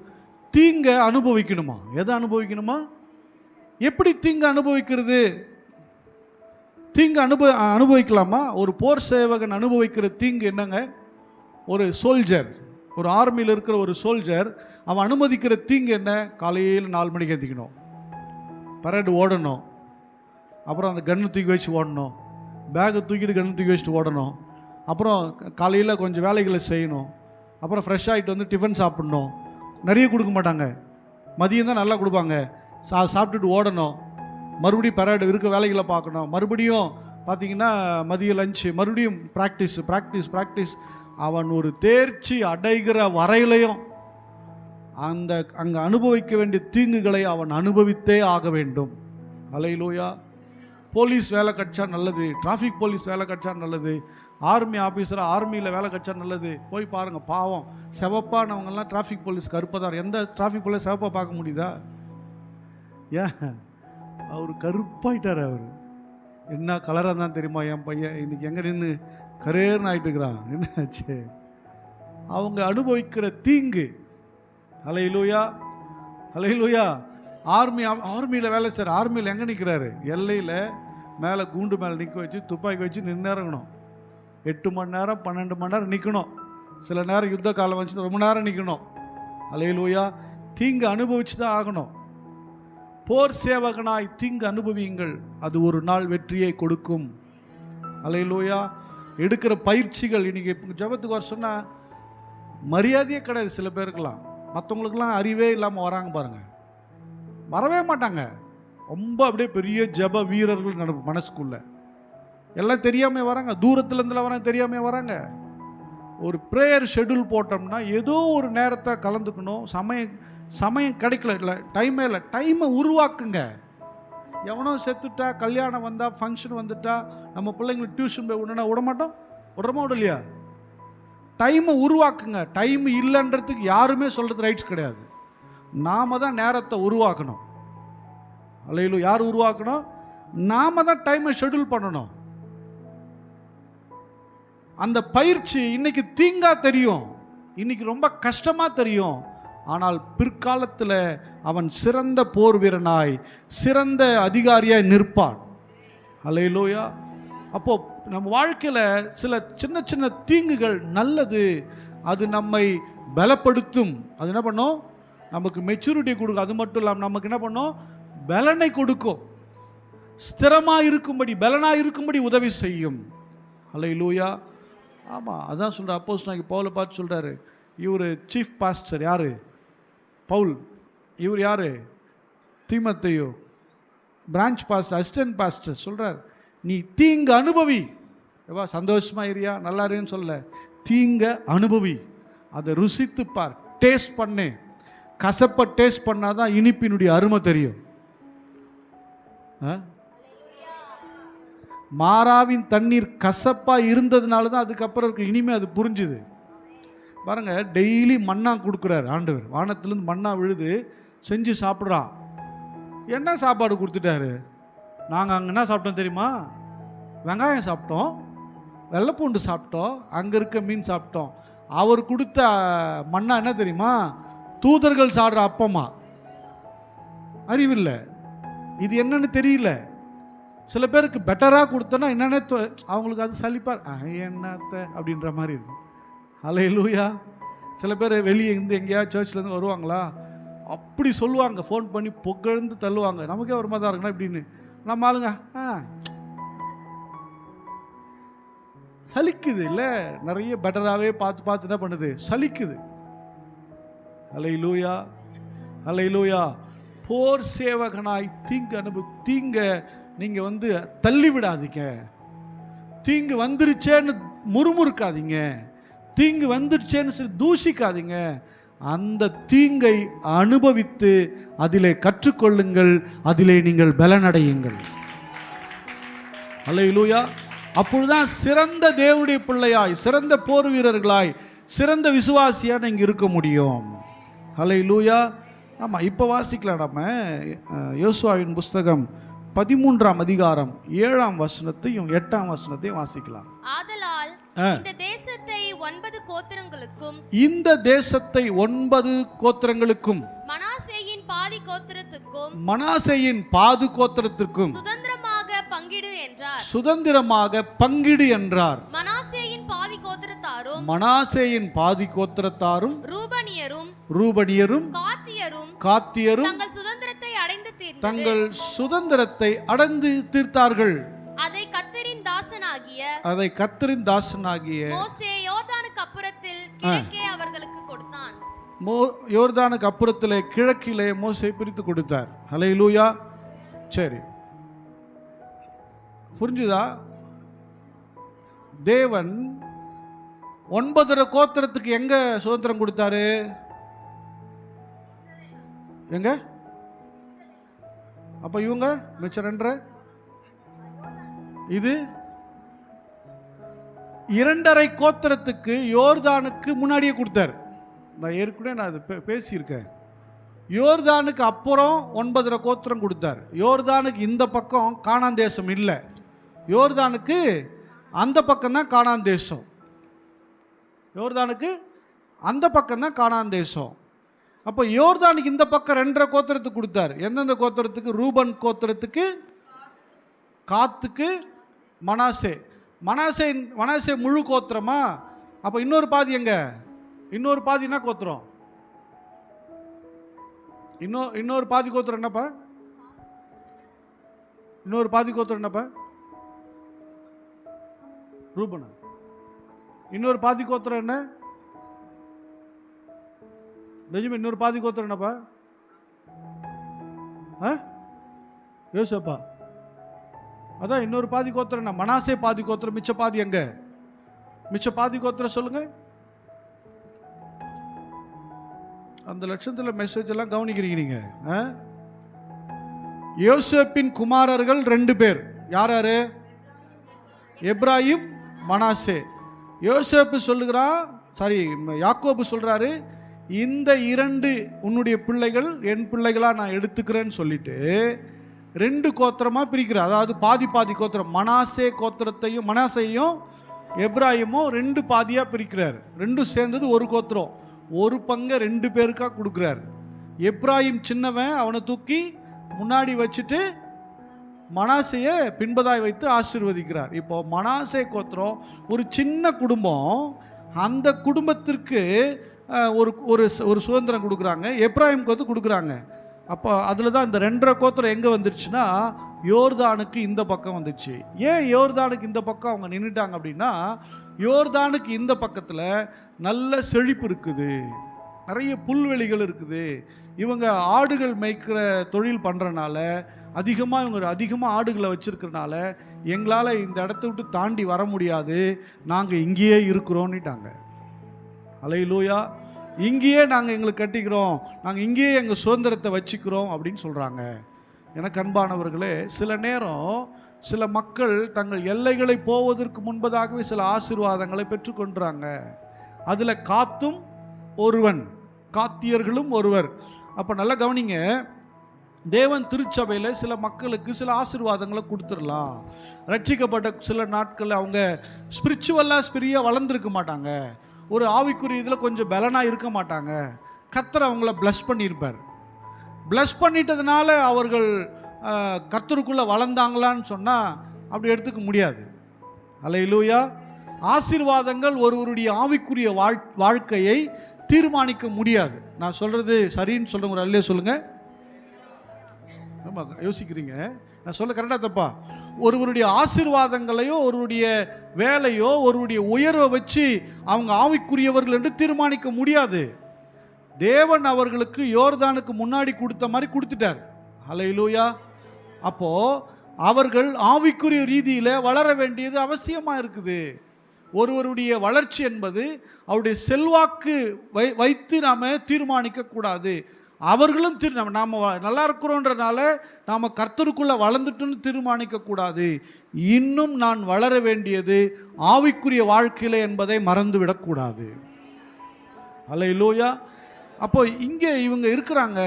தீங்க அனுபவிக்கணுமா? எதை அனுபவிக்கணுமா? எப்படி தீங்கு அனுபவிக்கிறது? தீங்கு அனுபவிக்கலாமா? ஒரு போர் சேவகன் அனுபவிக்கிற தீங்கு என்னங்க? ஒரு சோல்ஜர், ஒரு ஆர்மியில் இருக்கிற ஒரு சோல்ஜர், அவன் அனுமதிக்கிற தீங்கு என்ன? காலையில் 4 மணிக்கு எந்திக்கணும், பரேடு ஓடணும், அப்புறம் அந்த கன்று தூக்கி வச்சு ஓடணும், பேக்கை தூக்கிட்டு கன்று தூக்கி வச்சுட்டு ஓடணும், அப்புறம் காலையில் கொஞ்சம் வேலைகளை செய்யணும், அப்புறம் ஃப்ரெஷ் ஆகிட்டு வந்து டிஃபன் சாப்பிட்ணும். நிறைய கொடுக்க மாட்டாங்க, மதியம் தான் நல்லா கொடுப்பாங்க. சாப்பிட்டுட்டு ஓடணும், மறுபடியும் பரேடு இருக்க வேலைகளை பார்க்கணும், மறுபடியும் பார்த்திங்கன்னா மதியம் லஞ்சு, மறுபடியும் ப்ராக்டிஸ். அவன் ஒரு தேர்ச்சி அடைகிற வரையிலையும் அங்கே அனுபவிக்க வேண்டிய தீங்குகளை அவன் அனுபவித்தே ஆக வேண்டும். அல்லேலூயா. போலீஸ் வேலை கிடைச்சா நல்லது, டிராஃபிக் போலீஸ் வேலை கிடைச்சா நல்லது, ஆர்மி ஆஃபீஸராக ஆர்மியில் வேலை கிடைச்சா நல்லது. போய் பாருங்கள், பாவம் செவப்பானவங்கெல்லாம் டிராஃபிக் போலீஸ் கருப்பதார். எந்த டிராஃபிக் போலீஸ் செவப்பாக பார்க்க முடியுதா? ஏன் அவர் கருப்பாயிட்டார். அவர் என்ன கலராக தான் தெரியுமா? என் பையன் இன்னைக்கு எங்கே நின்று கரேர்னு ஆகிட்டு இருக்கிறான். என்னாச்சு? அவங்க அனுபவிக்கிற தீங்கு. அல்லேலூயா, அல்லேலூயா. ஆர்மியில் வேலை செய்கிற, ஆர்மியில் எங்கே நிற்கிறாரு? எல்லையில் மேலே கூண்டு மேலே நிற்க வச்சு துப்பாக்கி வச்சு நின்று இறங்கணும். 8 மணி நேரம் 12 மணி நேரம் நிற்கணும். சில நேரம் யுத்த காலம் வச்சு ரொம்ப நேரம் நிற்கணும். அல்லேலூயா. தீங்கு அனுபவிச்சு தான் ஆகணும். போர் சேவகனாய் தீங்கு அனுபவியுங்கள், அது ஒரு நாள் வெற்றியை கொடுக்கும். அல்லேலூயா. எடுக்கிற பயிற்சிகள், இன்னைக்கு ஜெபத்துக்கு வர சொன்னால் மரியாதையே கிடையாது. சில பேருக்கெல்லாம், மற்றவங்களுக்கெல்லாம் அறிவே இல்லாமல் வராங்க பாருங்கள், வரவே மாட்டாங்க. ரொம்ப அப்படியே பெரிய ஜெப வீரர்கள் மனசுக்குள்ள எல்லாம் தெரியாமல் வராங்க, தூரத்துலேருந்துல வராங்க, தெரியாமல் வராங்க. ஒரு ப்ரேயர் ஷெட்யூல் போட்டோம்னா ஏதோ ஒரு நேரத்தை கலந்துக்கணும். சமயம் கிடைக்கல, இல்லை டைமே இல்லை. டைமை உருவாக்குங்க. எவனோ செத்துட்டா, கல்யாணம் வந்தால், ஃபங்க்ஷன் வந்துட்டா, நம்ம பிள்ளைங்களுக்கு டியூஷன் போய் விடணும்னா விடுறோமா இல்லையா? டைமை உருவாக்குங்க. டைம் இல்லைன்றதுக்கு யாருமே சொல்கிறது ரைட்ஸ் கிடையாது. நாம தான் நேரத்தை உருவாக்கணும். அல்லேலூயா. யார் உருவாக்கணும்? நாம தான் டைமை ஷெட்யூல் பண்ணணும். அந்த பயிற்சி இன்னைக்கு தீங்கா தெரியும், இன்னைக்கு ரொம்ப கஷ்டமாக தெரியும். ஆனால் பிற்காலத்தில் அவன் சிறந்த போர் வீரனாய், சிறந்த அதிகாரியாய் நிற்பான். அல்லேலூயா. அப்போது நம்ம வாழ்க்கையில் சில சின்ன சின்ன தீங்குகள் நல்லது, அது நம்மை பலப்படுத்தும். அது என்ன பண்ணும்? நமக்கு மெச்சூரிட்டி கொடுக்கும். அது மட்டும் இல்லாமல் நமக்கு என்ன பண்ணும்? பலனை கொடுக்கும். ஸ்திரமாக இருக்கும்படி, பலனாக இருக்கும்படி உதவி செய்யும். அல்லேலூயா. ஆமாம், அதான் சொல்கிறார் அப்போஸ்தலனாகிய பவுலை பார்த்து சொல்கிறாரு, இவர் சீஃப் பாஸ்டர். யார்? பவுல். இவர் யார்? தீமோத்தேயு பிரான்ச் பாஸ்டர், அசிஸ்டன்ட் பாஸ்டர். சொல்கிறார், நீ தீங்கு அனுபவி. எவ்வா சந்தோஷமா இருயா, நல்லா இருன்னு சொல்ல, தீங்க அனுபவி. அதை ருசித்து பார், டேஸ்ட் பண்ணு. கசப்பை டேஸ்ட் பண்ணாதான் இனிப்பினுடைய அருமை தெரியும். மாறாவின் தண்ணீர் கசப்பா இருந்ததுனால தான் அதுக்கப்புறம் இருக்க இனிமே அது புரிஞ்சுது. பாருங்க, டெய்லி மண்ணா கொடுக்குறாரு ஆண்டவர். வானத்திலேருந்து மண்ணா விழுது, செஞ்சு சாப்பிட்றான். என்ன சாப்பாடு கொடுத்துட்டாரு? நாங்கள் அங்கே என்ன சாப்பிட்டோம் தெரியுமா? வெங்காயம் சாப்பிட்டோம், வெள்ளைப்பூண்டு சாப்பிட்டோம், அங்கே இருக்க மீன் சாப்பிட்டோம். அவர் கொடுத்த மண்ணா என்ன தெரியுமா? தூதர்கள் சாடுற அப்பமா. அறிவில்லை, இது என்னன்னு தெரியல. சில பேருக்கு பெட்டராக கொடுத்தோன்னா என்னென்ன அவங்களுக்கு அது சலிப்பார், என்னத்த அப்படின்ற மாதிரி இருக்கும். அல்லேலூயா. சில பேர் வெளியே இருந்து எங்கேயாவது சர்ச்லேருந்து வருவாங்களா, அப்படி சொல்லுவாங்க, ஃபோன் பண்ணி புகழ்ந்து தள்ளுவாங்க. நமக்கே ஒரு மாதிரி தான் இருக்குண்ணா இப்படின்னு. நம்ம ஆளுங்க சலிக்குது இல்லை, நிறைய பெட்டராகவே பார்த்து என்ன பண்ணுது, சலிக்குது. அல்லேலூயா, அல்லேலூயா. போர் சேவகனாய் தீங்க நீங்கள் தள்ளி விடாதீங்க. தீங்கு வந்துருச்சேன்னு முறுமுறுக்காதீங்க, தீங்கு வந்துருச்சேன்னு சொல்லி தூஷிக்காதீங்க. அந்த தீங்கை அனுபவித்து அதிலே கற்றுக்கொள்ளுங்கள், அதிலே நீங்கள் பலனடையுங்கள். அல்லேலூயா. அப்பொழுதுதான் சிறந்த தேவனுடைய பிள்ளையாய், சிறந்த போர் வீரர்களாய், சிறந்த விசுவாசியாக நீங்கள் இருக்க முடியும். அல்லேலூயா. ஆமாம், இப்போ வாசிக்கலாம். நம்ம யோசுவாவின் புஸ்தகம் 13ஆம் அதிகாரம் 7ஆம் வசனத்தையும் 8ஆம் வசனத்தையும் வாசிக்கலாம். ஆதலால் இந்த தேசத்தை 9 கோத்திரங்களுக்கும், இந்த தேசத்தை 9 கோத்திரங்களுக்கும், மனாசேயின் பாதி கோத்திரத்துக்கும், மனாசேயின் பாதி கோத்திரத்திற்கும் சுதந்திரமாக பங்கிடு என்றார். சுதந்திரமாக பங்கிடு என்றார். மனாசேயின் பாதி கோத்திரத்தாரும், மனாசேயின் பாதி கோத்திரத்தாரும், ரூபனியரும், ரூபனியரும், காத்தியரும் காத்தியரும் தங்கள் சுதந்திரத்தை அடைந்து தீர்ந்தது. தங்கள் சுதந்திரத்தை அடைந்து தீர்த்தார்கள். அதை கர்த்தரின் தாசனாகிய மோசே யோர்தானுக்கு அப்புறத்தில் கிழக்கே அவர்களுக்கு கொடுத்தான். யோர்தானுக்கு அப்புறத்திலே கிழக்கிலே மோசே பிரித்து கொடுத்தார். ஹல்லேலூயா. சரி, புரிஞ்சுதா? தேவன் 9 கோத்திரத்துக்கு எங்க சுதந்திரம் கொடுத்தாரு? எங்க? அப்ப இவங்க மிச்சம் 2 இது 2.5 கோத்திரத்துக்கு யோர்தானுக்கு முன்னாடியே கொடுத்தார். நான் ஏற்கனவே அது பேசியிருக்கேன். யோர்தானுக்கு அப்புறம் 9 கோத்திரம் கொடுத்தார். யோர்தானுக்கு இந்த பக்கம் கானான் தேசம் இல்லை, யோர்தானுக்கு அந்த பக்கம் தான் கானான் தேசம். யோர்தானுக்கு அந்த பக்கம் தான் கானான் தேசம். அப்போ யோர்தானுக்கு இந்த பக்கம் 2.5 கோத்திரத்துக்கு கொடுத்தார். எந்தெந்த கோத்திரத்துக்கு? ரூபன் கோத்திரத்துக்கு, காத்துக்கு, மனாசே. மனாசே முழு கோத்திரமா? அப்போ இன்னொரு பாதி எங்க? இன்னொரு பாதினா கோத்திரம், இன்னொரு பாதி கோத்திரம் என்னப்பா? இன்னொரு பாதி கோத்திரம் என்னப்பா? ரூபனா. இன்னொரு பாதி கோத்திரம் என்ன? பெஞ்சமின். இன்னொரு பாதி கோத்திரம் என்னப்பா? யோசப்பா. அதான் இன்னொரு பாதி கோத்திரம் என்ன? மனாசே பாதி கோத்திரம். மிச்ச பாதி எங்க? மிச்ச பாதி கோத்திரம் சொல்லுங்க. அந்த லட்சத்துல மெசேஜ் எல்லாம் கவனிக்கிறீங்க நீங்க. யோசேப்பின் குமாரர்கள் 2 பேர். யார் யாரு? எப்ராயிம், மனாசே. யோசேப்பு சொல்லுகிறான், சாரி யாக்கோபு சொல்றாரு, இந்த 2 உன்னுடைய பிள்ளைகள் என் பிள்ளைகளா நான் எடுத்துக்கிறேன்னு சொல்லிட்டு 2 கோத்திரமா பிரிக்கிறார். அதாவது பாதி கோத்திரம். மனாசையும் எப்ராயிமும் 2 பாதியா பிரிக்கிறார். 2 சேர்ந்தது ஒரு கோத்திரம். ஒரு பங்கை 2 பேருக்கா கொடுக்கிறார். எப்ராயிம் சின்னவன், அவனை தூக்கி முன்னாடி வச்சுட்டு மனாசையை பின்பதாய் வைத்து ஆசீர்வதிக்கிறார். இப்போ மனாசே கோத்திரம் ஒரு சின்ன குடும்பம், அந்த குடும்பத்திற்கு ஒரு சுதந்திரம் கொடுக்குறாங்க. எப்ராயிம்க்கு வந்து கொடுக்குறாங்க. அப்போ அதில் தான் இந்த 2.5 கோத்திரம் எங்கே வந்துருச்சுன்னா யோர்தானுக்கு இந்த பக்கம் வந்துச்சு. ஏன் யோர்தானுக்கு இந்த பக்கம் அவங்க நின்றுட்டாங்க அப்படின்னா, யோர்தானுக்கு இந்த பக்கத்தில் நல்ல செழிப்பு இருக்குது, நிறைய புல்வெளிகள் இருக்குது. இவங்க ஆடுகள் மேய்க்கிற தொழில் பண்ணுறனால, அதிகமாக ஆடுகளை வச்சிருக்கிறனால எங்களால் இந்த இடத்த விட்டு தாண்டி வர முடியாது, நாங்கள் இங்கேயே இருக்கிறோன்னுட்டாங்க. அல்லேலூயா. இங்கேயே நாங்கள் எங்களுக்கு கட்டிக்கிறோம், நாங்கள் இங்கேயே எங்கள் சுதந்திரத்தை வச்சுக்கிறோம் அப்படின்னு சொல்கிறாங்க. எனக்கு அன்பானவர்களே, சில நேரம் சில மக்கள் தங்கள் எல்லைகளை போவதற்கு முன்பதாகவே சில ஆசீர்வாதங்களை பெற்றுக்கொண்டாங்க. அதில் காத்தும் ஒருவன், காத்தியர்களும் ஒருவர். அப்போ நல்லா கவனிங்க, தேவன் திருச்சபையில் சில மக்களுக்கு சில ஆசீர்வாதங்களை கொடுத்துடலாம். ரட்சிக்கப்பட்ட சில நாட்கள் அவங்க ஸ்பிரிச்சுவலாக வளர்ந்துருக்க மாட்டாங்க, ஒரு ஆவிக்குரிய இதில் கொஞ்சம் பலனாக இருக்க மாட்டாங்க. கர்த்தர் அவங்கள பிளஸ் பண்ணியிருப்பார். பிளஸ் பண்ணிட்டதுனால அவர்கள் கர்த்தருக்குள்ளே வளர்ந்தாங்களான்னு சொன்னால் அப்படி எடுத்துக்க முடியாது. அல்லேலூயா. ஆசீர்வாதங்கள் ஒருவருடைய ஆவிக்குரிய வாழ்க்கையை தீர்மானிக்க முடியாது. நான் சொல்கிறது சரின்னு சொல்லுங்க, அல்லே சொல்லுங்க. ஆமாம், யோசிக்கிறீங்க, நான் சொல்ல கரெக்டாக தப்பா? ஒருவருடைய ஆசீர்வாதங்களையோ ஒருவருடைய வேலையோ ஒருவருடைய உயர்வை வச்சு அவங்க ஆவிக்குரியவர்கள் என்று தீர்மானிக்க முடியாது. தேவன் அவர்களுக்கு யோர்தானுக்கு முன்னாடி கொடுத்த மாதிரி கொடுத்துட்டார். அல்லேலூயா. அப்போ அவர்கள் ஆவிக்குரிய ரீதியில் வளர வேண்டியது அவசியமாக இருக்குது. ஒருவருடைய வளர்ச்சி என்பது அவருடைய செல்வாக்கு வைத்து நாம் தீர்மானிக்க கூடாது. அவர்களும் நாம் நல்லா இருக்கிறோன்றனால நாம் கர்த்தருக்குள்ளே வளர்ந்துட்டோன்னு தீர்மானிக்க கூடாது. இன்னும் நான் வளர வேண்டியது ஆவிக்குரிய வாழ்க்கையில் என்பதை மறந்துவிடக்கூடாது. அல்லேலூயா. அப்போ இங்கே இவங்க இருக்கிறாங்க.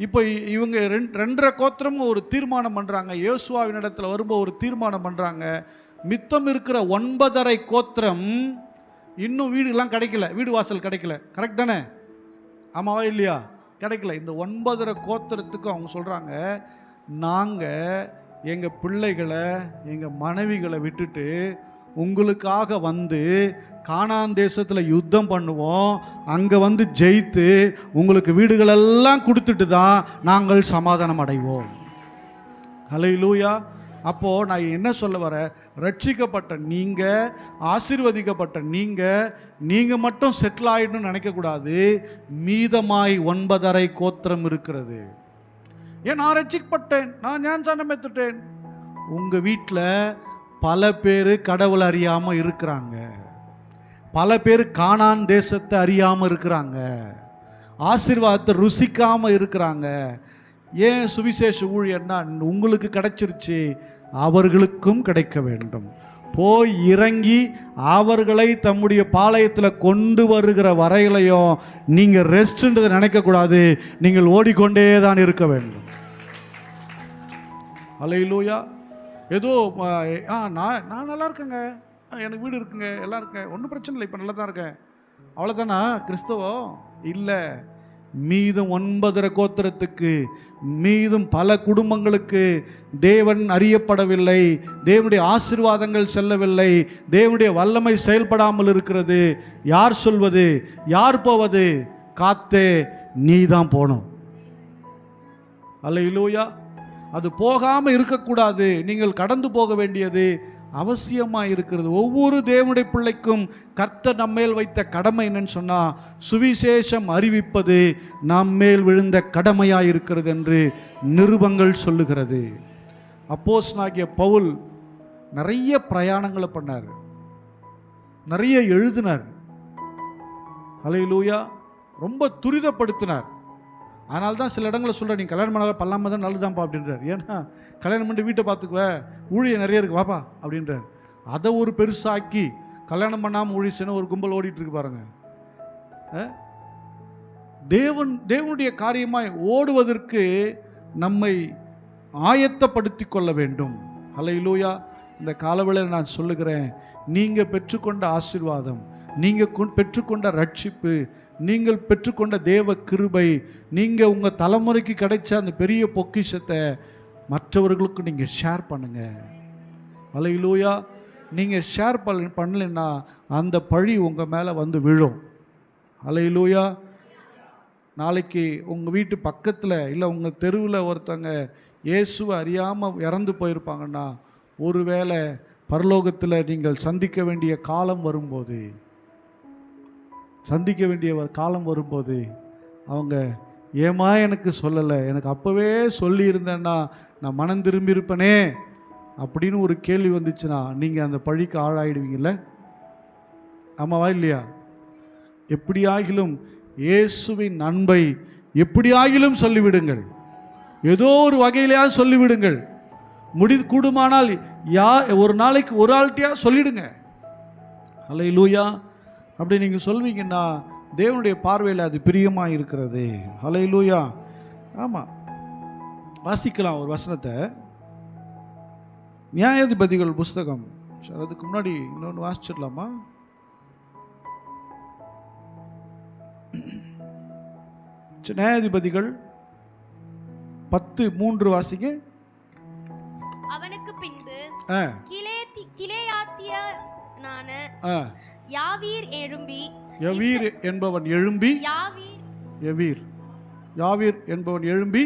இப்போ இவங்க 2.5 கோத்திரமும் ஒரு தீர்மானம் பண்ணுறாங்க. யோசுவாவின் இடத்துல வரும்போது ஒரு தீர்மானம் பண்ணுறாங்க. மித்தம் இருக்கிற 9.5 கோத்திரம் இன்னும் வீடுலாம் கிடைக்கல, வீடு வாசல் கிடைக்கல. கரெக்ட் தானே? ஆமாவா இல்லையா? கிடைக்கல. இந்த 9.5 கோத்திரத்துக்கு அவங்க சொல்கிறாங்க, நாங்கள் எங்கள் பிள்ளைகளை எங்கள் மனைவிகளை விட்டுட்டு உங்களுக்காக வந்து கானான் தேசத்தில் யுத்தம் பண்ணுவோம், அங்கே வந்து ஜெயித்து உங்களுக்கு வீடுகளெல்லாம் கொடுத்துட்டு தான் நாங்கள் சமாதானம் அடைவோம். ஹல்லேலூயா. அப்போது நான் என்ன சொல்ல வரேன், ரட்சிக்கப்பட்ட நீங்கள், ஆசீர்வதிக்கப்பட்ட நீங்கள் மட்டும் செட்டில் ஆகிடணும்னு நினைக்கக்கூடாது. மீதமாய் 9.5 கோத்திரம் இருக்கிறது. ஏன் நான் ரட்சிக்கப்பட்டேன், நான் ஞானஸ்நானம் பெற்றுட்டேன். உங்கள் வீட்டில் பல பேர் கடவுளை அறியாமல் இருக்கிறாங்க. பல பேர் கானான் தேசத்தை அறியாமல் இருக்கிறாங்க. ஆசீர்வாதத்தை ருசிக்காமல் இருக்கிறாங்க. ஏன் சுவிசேஷ ஊழியன்னா உங்களுக்கு கிடைச்சிருச்சு, அவர்களுக்கும் கிடைக்க வேண்டும். போய் இறங்கி அவர்களை தம்முடைய பாளையத்தில் கொண்டு வருகிற வரையிலையும் நீங்கள் ரெஸ்ட்ன்றதை நினைக்கக்கூடாது. நீங்கள் ஓடிக்கொண்டே தான் இருக்க வேண்டும். ஹல்லேலூயா. ஏதோ நான் நல்லா இருக்கேங்க, எனக்கு வீடு இருக்குங்க, எல்லாம் இருக்கேன், ஒன்றும் பிரச்சனை இல்லை, இப்போ நல்லா தான் இருக்கேன், அவ்வளோதானா கிறிஸ்தவம்? இல்லை. மீதும் 9.5 கோத்திரத்துக்கு, மீதும் பல குடும்பங்களுக்கு தேவன் அறியப்படவில்லை. தேவனுடைய ஆசீர்வாதங்கள் செல்லவில்லை. தேவனுடைய வல்லமை செயல்படாமல் இருக்கிறது. யார் சொல்வது, யார் போவது? காத்தே நீ தான் போகணும். அல்லேலூயா. அது போகாமல் இருக்கக்கூடாது. நீங்கள் கடந்து போக வேண்டியது அவசியமாக இருக்கிறது. ஒவ்வொரு தேவனுடைய பிள்ளைக்கும் கர்த்தர் நம்மேல் வைத்த கடமை என்னன்னு சொன்னால், சுவிசேஷம் அறிவிப்பது நம்மேல் விழுந்த கடமையாக இருக்கிறது என்று நிருபங்கள் சொல்லுகிறது. அப்போஸ்தலனாகிய பவுல் நிறைய பிரயாணங்களை பண்ணார், நிறைய எழுதினார். ஹல்லேலூயா. ரொம்ப துரிதப்படுத்தினார். அதனால தான் சில இடங்களில் சொல்கிறேன், நீ கல்யாணம் பண்ணாத பல்லாமல் தான் நல்லதுதான்ப்பா அப்படின்றார். ஏன்னா கல்யாணம் பண்ணிட்டு வீட்டை பார்த்துக்குவ, ஊழிய நிறைய இருக்கு வாப்பா அப்படின்றார். அதை ஒரு பெருசாக்கி கல்யாணம் பண்ணாமல் ஊழிச்சுன்னு ஒரு கும்பல் ஓடிட்டுருக்கு பாருங்க. தேவனுடைய காரியமாய் ஓடுவதற்கு நம்மை ஆயத்தப்படுத்தி கொள்ள வேண்டும். ஹல்லேலூயா. இந்த காலவேளையில் நான் சொல்லுகிறேன், நீங்கள் பெற்றுக்கொண்ட ஆசீர்வாதம், நீங்கள் பெற்றுக்கொண்ட ரட்சிப்பு, நீங்கள் பெற்றுக்கொண்ட தேவ கிருபை, நீங்கள் உங்கள் தலைமுறைக்கு கிடைச்ச அந்த பெரிய பொக்கிஷத்தை மற்றவர்களுக்கு நீங்கள் ஷேர் பண்ணுங்க. ஹல்லேலூயா. நீங்கள் ஷேர் பண்ணலைன்னா அந்த பழி உங்கள் மேலே வந்து விழும். ஹல்லேலூயா. நாளைக்கு உங்கள் வீட்டு பக்கத்தில் இல்லை உங்கள் தெருவில் ஒருத்தங்க இயேசுவை அறியாமல் இறந்து போயிருப்பாங்கன்னா, ஒருவேளை பரலோகத்தில் நீங்கள் சந்திக்க வேண்டிய காலம் வரும்போது அவங்க ஏமா எனக்கு சொல்லலை, எனக்கு அப்போவே சொல்லியிருந்தேன்னா நான் மனம் திரும்பியிருப்பேனே அப்படின்னு ஒரு கேள்வி வந்துச்சுன்னா நீங்கள் அந்த பழிக்கு ஆளாயிடுவீங்கள்ல. ஆமாவா இல்லையா? எப்படியாகிலும் இயேசுவின் அன்பை எப்படியாகிலும் சொல்லிவிடுங்கள். ஏதோ ஒரு வகையிலையாக சொல்லிவிடுங்கள். கூடுமானால் ஒரு நாளைக்கு ஒரு ஆள்கிட்டயா சொல்லிடுங்க. ஹல்லேலூயா. அப்படி நீங்கள் சொல்வீங்கன்னா தேவனுடைய பார்வையில் அது பிரியமாக இருக்கிறது. ஹல்லேலூயா. ஆமாம், வாசிக்கலாம் ஒரு வசனத்தை. நியாயாதிபதிகள் புஸ்தகம், சார் அதுக்கு முன்னாடி இன்னொன்று வாசிச்சிடலாமா? நியாயாதிபதிகள் 10:3 வாசிங்க. அவனுக்கு பின்பு கிலேயாத்தியனான யாவீர் எழும்பி, யவீர் என்பவன் எழும்பி, யாவீர் என்பவன் எழும்பி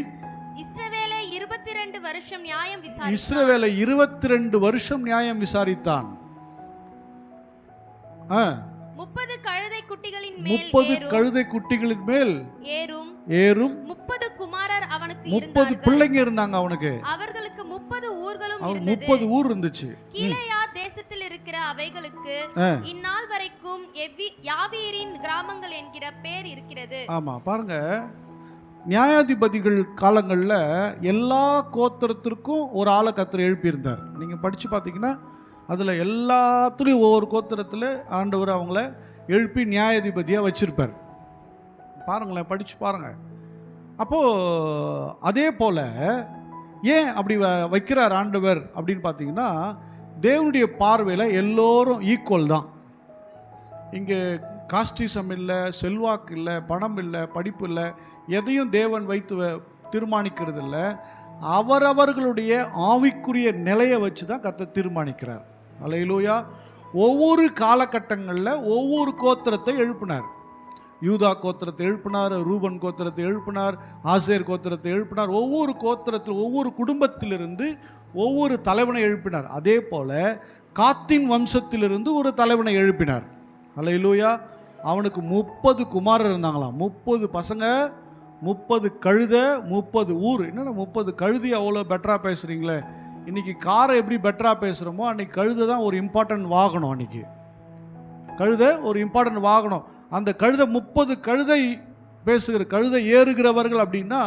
இஸ்ரவேலை 22 வருஷம் நியாயம் விசாரித்தான். இஸ்ரவேலை 22 வருஷம் நியாயம் விசாரித்தான். 30 கழுதை குட்டிகளின் மேல் ஏறும் 30 குமாரர் அவனுக்கு இருந்தார்கள். 30 பிள்ளைங்க இருந்தாங்க அவனுக்கு. அவர்களுக்கு 30 ஊர்களும் இருந்தது. 30 ஊர் இருந்துச்சு. கீலேயா தேசத்தில் இருக்கிற அவைகளுக்கு இந்நாள் வரைக்கும் யாவீரின் கிராமங்கள் என்கிற பேர் இருக்கிறது. ஆமா, பாருங்க, நியாயாதிபதிகள் காலங்களில் எல்லா கோத்திரத்திற்கும் ஒரு ஆளை கர்த்தர் எழுப்பியிருந்தார். நீங்கள் படித்து பார்த்தீங்கன்னா அதில் எல்லாத்துலேயும் ஒவ்வொரு கோத்திரத்தில் ஆண்டவர் அவங்கள எழுப்பி நியாயாதிபதியாக வச்சுருப்பார். பாருங்களேன், படித்து பாருங்கள். அப்போது அதே போல் ஏன் அப்படி வைக்கிறார் ஆண்டவர் அப்படின்னு பார்த்தீங்கன்னா, தேவனுடைய பார்வையில் எல்லோரும் ஈக்குவல் தான். இங்கே காஸ்டிசம் இல்லை, செல்வாக்கு இல்லை, பணம் இல்லை, படிப்பு இல்லை, எதையும் தேவன் வைத்து தீர்மானிக்கிறது இல்லை. அவரவர்களுடைய ஆவிக்குரிய நிலையை வச்சு தான் கர்த்தர் தீர்மானிக்கிறார். அல்லேலூயா. ஒவ்வொரு காலகட்டங்களில் ஒவ்வொரு கோத்திரத்தை எழுப்பினார். யூதா கோத்திரத்தை எழுப்பினார், ரூபன் கோத்திரத்தை எழுப்பினார், ஆசேர் கோத்திரத்தை எழுப்பினார். ஒவ்வொரு கோத்திரத்தில் ஒவ்வொரு குடும்பத்திலிருந்து ஒவ்வொரு தலைவனை எழுப்பினார். அதே போல காத்தின் வம்சத்திலிருந்து ஒரு தலைவனை எழுப்பினார். அல்லேலூயா. அவனுக்கு 30 குமாரர் இருந்தாங்களாம். 30 பசங்க, 30 கழுத, 30 ஊர். என்னென்ன 30 கழுதி அவ்வளோ பெட்டராக பேசுகிறீங்களே. இன்றைக்கி காரை எப்படி பெட்டராக பேசுகிறோமோ அன்றைக்கி கழுதை தான் ஒரு இம்பார்ட்டன்ட் வாகனம். அன்றைக்கி கழுதை ஒரு இம்பார்ட்டன்ட் வாகனம். அந்த கழுதை 30 கழுதை பேசுகிற கழுதை ஏறுகிறவர்கள் அப்படின்னா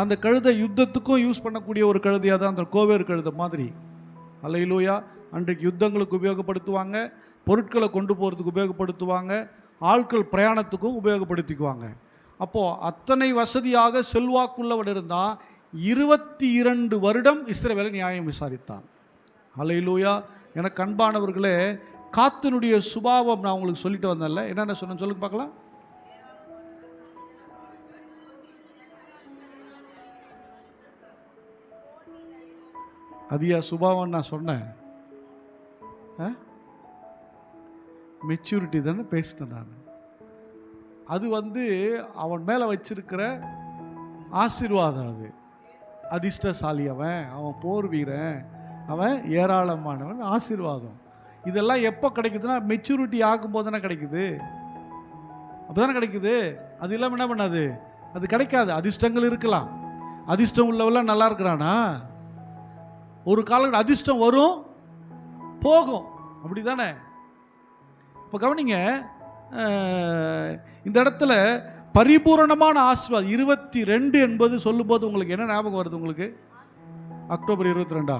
அந்த கழுதை யுத்தத்துக்கும் யூஸ் பண்ணக்கூடிய ஒரு கழுதையாக தான் அந்த கோவேறு கழுதை மாதிரி. அல்லேலூயா. அன்றைக்கு யுத்தங்களுக்கு உபயோகப்படுத்துவாங்க, பொருட்களை கொண்டு போகிறதுக்கு உபயோகப்படுத்துவாங்க, ஆட்கள் பிரயாணத்துக்கும் உபயோகப்படுத்திக்குவாங்க. அப்போது அத்தனை வசதியாக செல்வாக்குள்ளவன் இருந்தால் 22 வருடம் இஸ்ரவேலை நியாயம் விசாரித்தான். அல்லேலூயா. எனக்கு அன்பானவர்களே, காத்தினுடைய சுபாவம் நான் உங்களுக்கு சொல்லிட்டு வந்தேன்ல, என்னென்ன சொன்னேன்னு சொல்லுங்க பார்க்கலாம். அதியா சுபாவம் நான் சொன்னேன். மெச்சூரிட்டி தானே பேசிட்டேன் நான். அது அவன் மேலே வச்சிருக்கிற ஆசீர்வாதம். அது அதிர்ஷ்டசாலி, அவன் போர் வீரன், அவன் ஏராளமானவன், ஆசீர்வாதம். இதெல்லாம் எப்போ கிடைக்குதுன்னா மெச்சூரிட்டி ஆகும்போது தானே கிடைக்குது. அப்போ தானே கிடைக்குது. அது இல்லாமல் என்ன பண்ணாது, அது கிடைக்காது. அதிர்ஷ்டங்கள் இருக்கலாம், அதிர்ஷ்டம் உள்ளவெல்லாம் நல்லா இருக்கிறானா? ஒரு காலம் அதிர்ஷ்டம் வரும் போகும், அப்படி தானே. இப்போ கவனிங்க, இந்த இடத்துல பரிபூரணமான ஆசீர்வாதம் 22 என்பது சொல்லும்போது உங்களுக்கு என்ன ஞாபகம் வருது? உங்களுக்கு அக்டோபர் 22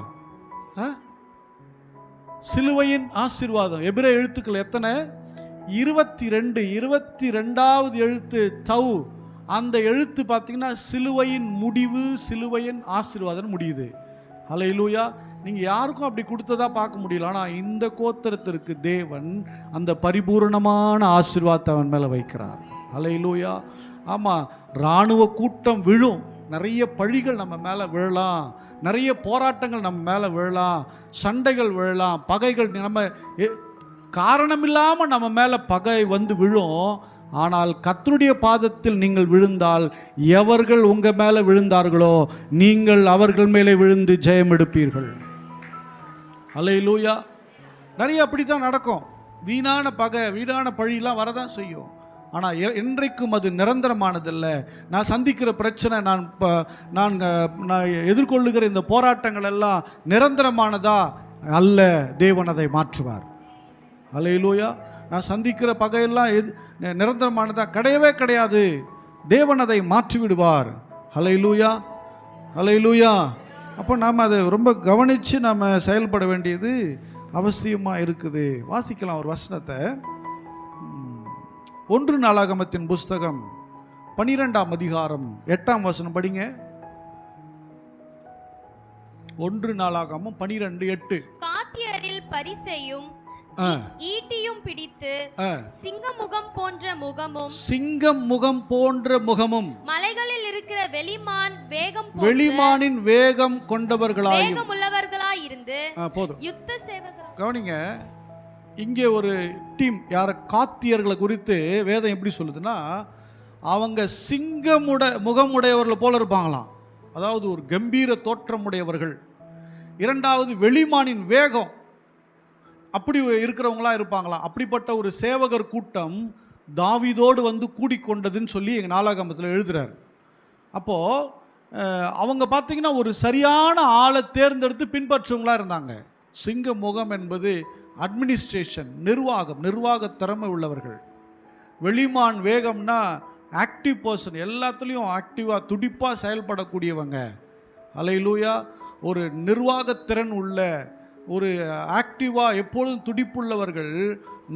சிலுவையின் ஆசீர்வாதம். எபிரேய எழுத்துக்கள் எத்தனை? 22. 22வது எழுத்து தவ். அந்த எழுத்து பார்த்தீங்கன்னா சிலுவையின் முடிவு, சிலுவையின் ஆசீர்வாதம் முடியுது. அல்லேலூயா. நீங்கள் யாருக்கும் அப்படி கொடுத்ததா பார்க்க முடியல. ஆனால் இந்த கோத்திரத்திற்கு தேவன் அந்த பரிபூரணமான ஆசீர்வாதத்தை அவன் மேலே வைக்கிறார். அல்லேலூயா. ஆமாம், இராணுவ கூட்டம் விழும், நிறைய பழிகள் நம்ம மேலே விழலாம், நிறைய போராட்டங்கள் நம்ம மேலே விழலாம், சண்டைகள் விழலாம், பகைகள் நம்ம காரணமில்லாமல் நம்ம மேலே பகை விழும். ஆனால் கர்த்தருடைய பாதத்தில் நீங்கள் விழுந்தால் எவர்கள் உங்கள் மேலே விழுந்தார்களோ நீங்கள் அவர்கள் மேலே விழுந்து ஜெயம் எடுப்பீர்கள். அல்லேலூயா. நிறைய அப்படி தான் நடக்கும். வீணான பகை, வீணான பழியெல்லாம் வரதான் செய்யும். ஆனால் என்றைக்கும் அது நிரந்தரமானதில்ல. நான் சந்திக்கிற பிரச்சனை, நான் எதிர்கொள்ளுகிற இந்த போராட்டங்கள் எல்லாம் நிரந்தரமானதா அல்ல. தேவன் அதை மாற்றுவார். அல்லேலூயா. நான் சந்திக்கிற பகையெல்லாம் நிரந்தரமானதா? கிடையவே கிடையாது. தேவன் அதை மாற்றி விடுவார். அல்லேலூயா. அல்லேலூயா. அப்போ நாம் அதை ரொம்ப கவனித்து நாம் செயல்பட வேண்டியது அவசியமாக இருக்குது. வாசிக்கலாம் ஒரு வசனத்தை. 1 நாளாகமத்தின் புஸ்தகம் 12ஆம் அதிகாரம் 8ஆம் வசனம் படிங்க. 1 நாளாகமம் 12:8. காத்தியரில் பரிசேயும் ஈட்டியும் பிடித்து சிங்கமுகம் போன்ற முகமும், சிங்கம் முகம் போன்ற முகமும், மலைகளில் இருக்கிற வெளிமானின் வேகம் கொண்டவர்களாய், வேகமுள்ளவர்களாய் இருந்து யுத்த சேவகர். கவனிங்க, இங்கே ஒரு டீம், யார காத்தியர்களை குறித்து வேதம் எப்படி சொல்லுதுன்னா, அவங்க முகமுடையவர்களை போல இருப்பாங்களாம். அதாவது ஒரு கம்பீர தோற்றமுடையவர்கள். இரண்டாவது வெளிமானின் வேகம், அப்படி இருக்கிறவங்களா இருப்பாங்களாம். அப்படிப்பட்ட ஒரு சேவகர் கூட்டம் தாவீதோடு கூடிக்கொண்டதுன்னு சொல்லி எங்கள் நாளாகமத்தில் எழுதுறாரு. அப்போது அவங்க பார்த்தீங்கன்னா ஒரு சரியான ஆளை தேர்ந்தெடுத்து பின்பற்றவங்களா இருந்தாங்க. சிங்க முகம் என்பது அட்மினிஸ்ட்ரேஷன், நிர்வாக திறமை உள்ளவர்கள். வெளிமான் வேகம்னா ஆக்டிவ் பர்சன், எல்லாத்துலேயும் ஆக்டிவாக துடிப்பாக செயல்படக்கூடியவங்க. அல்லேலூயா. ஒரு நிர்வாகத்திறன் உள்ள, ஒரு ஆக்டிவாக எப்பொழுதும் துடிப்புள்ளவர்கள்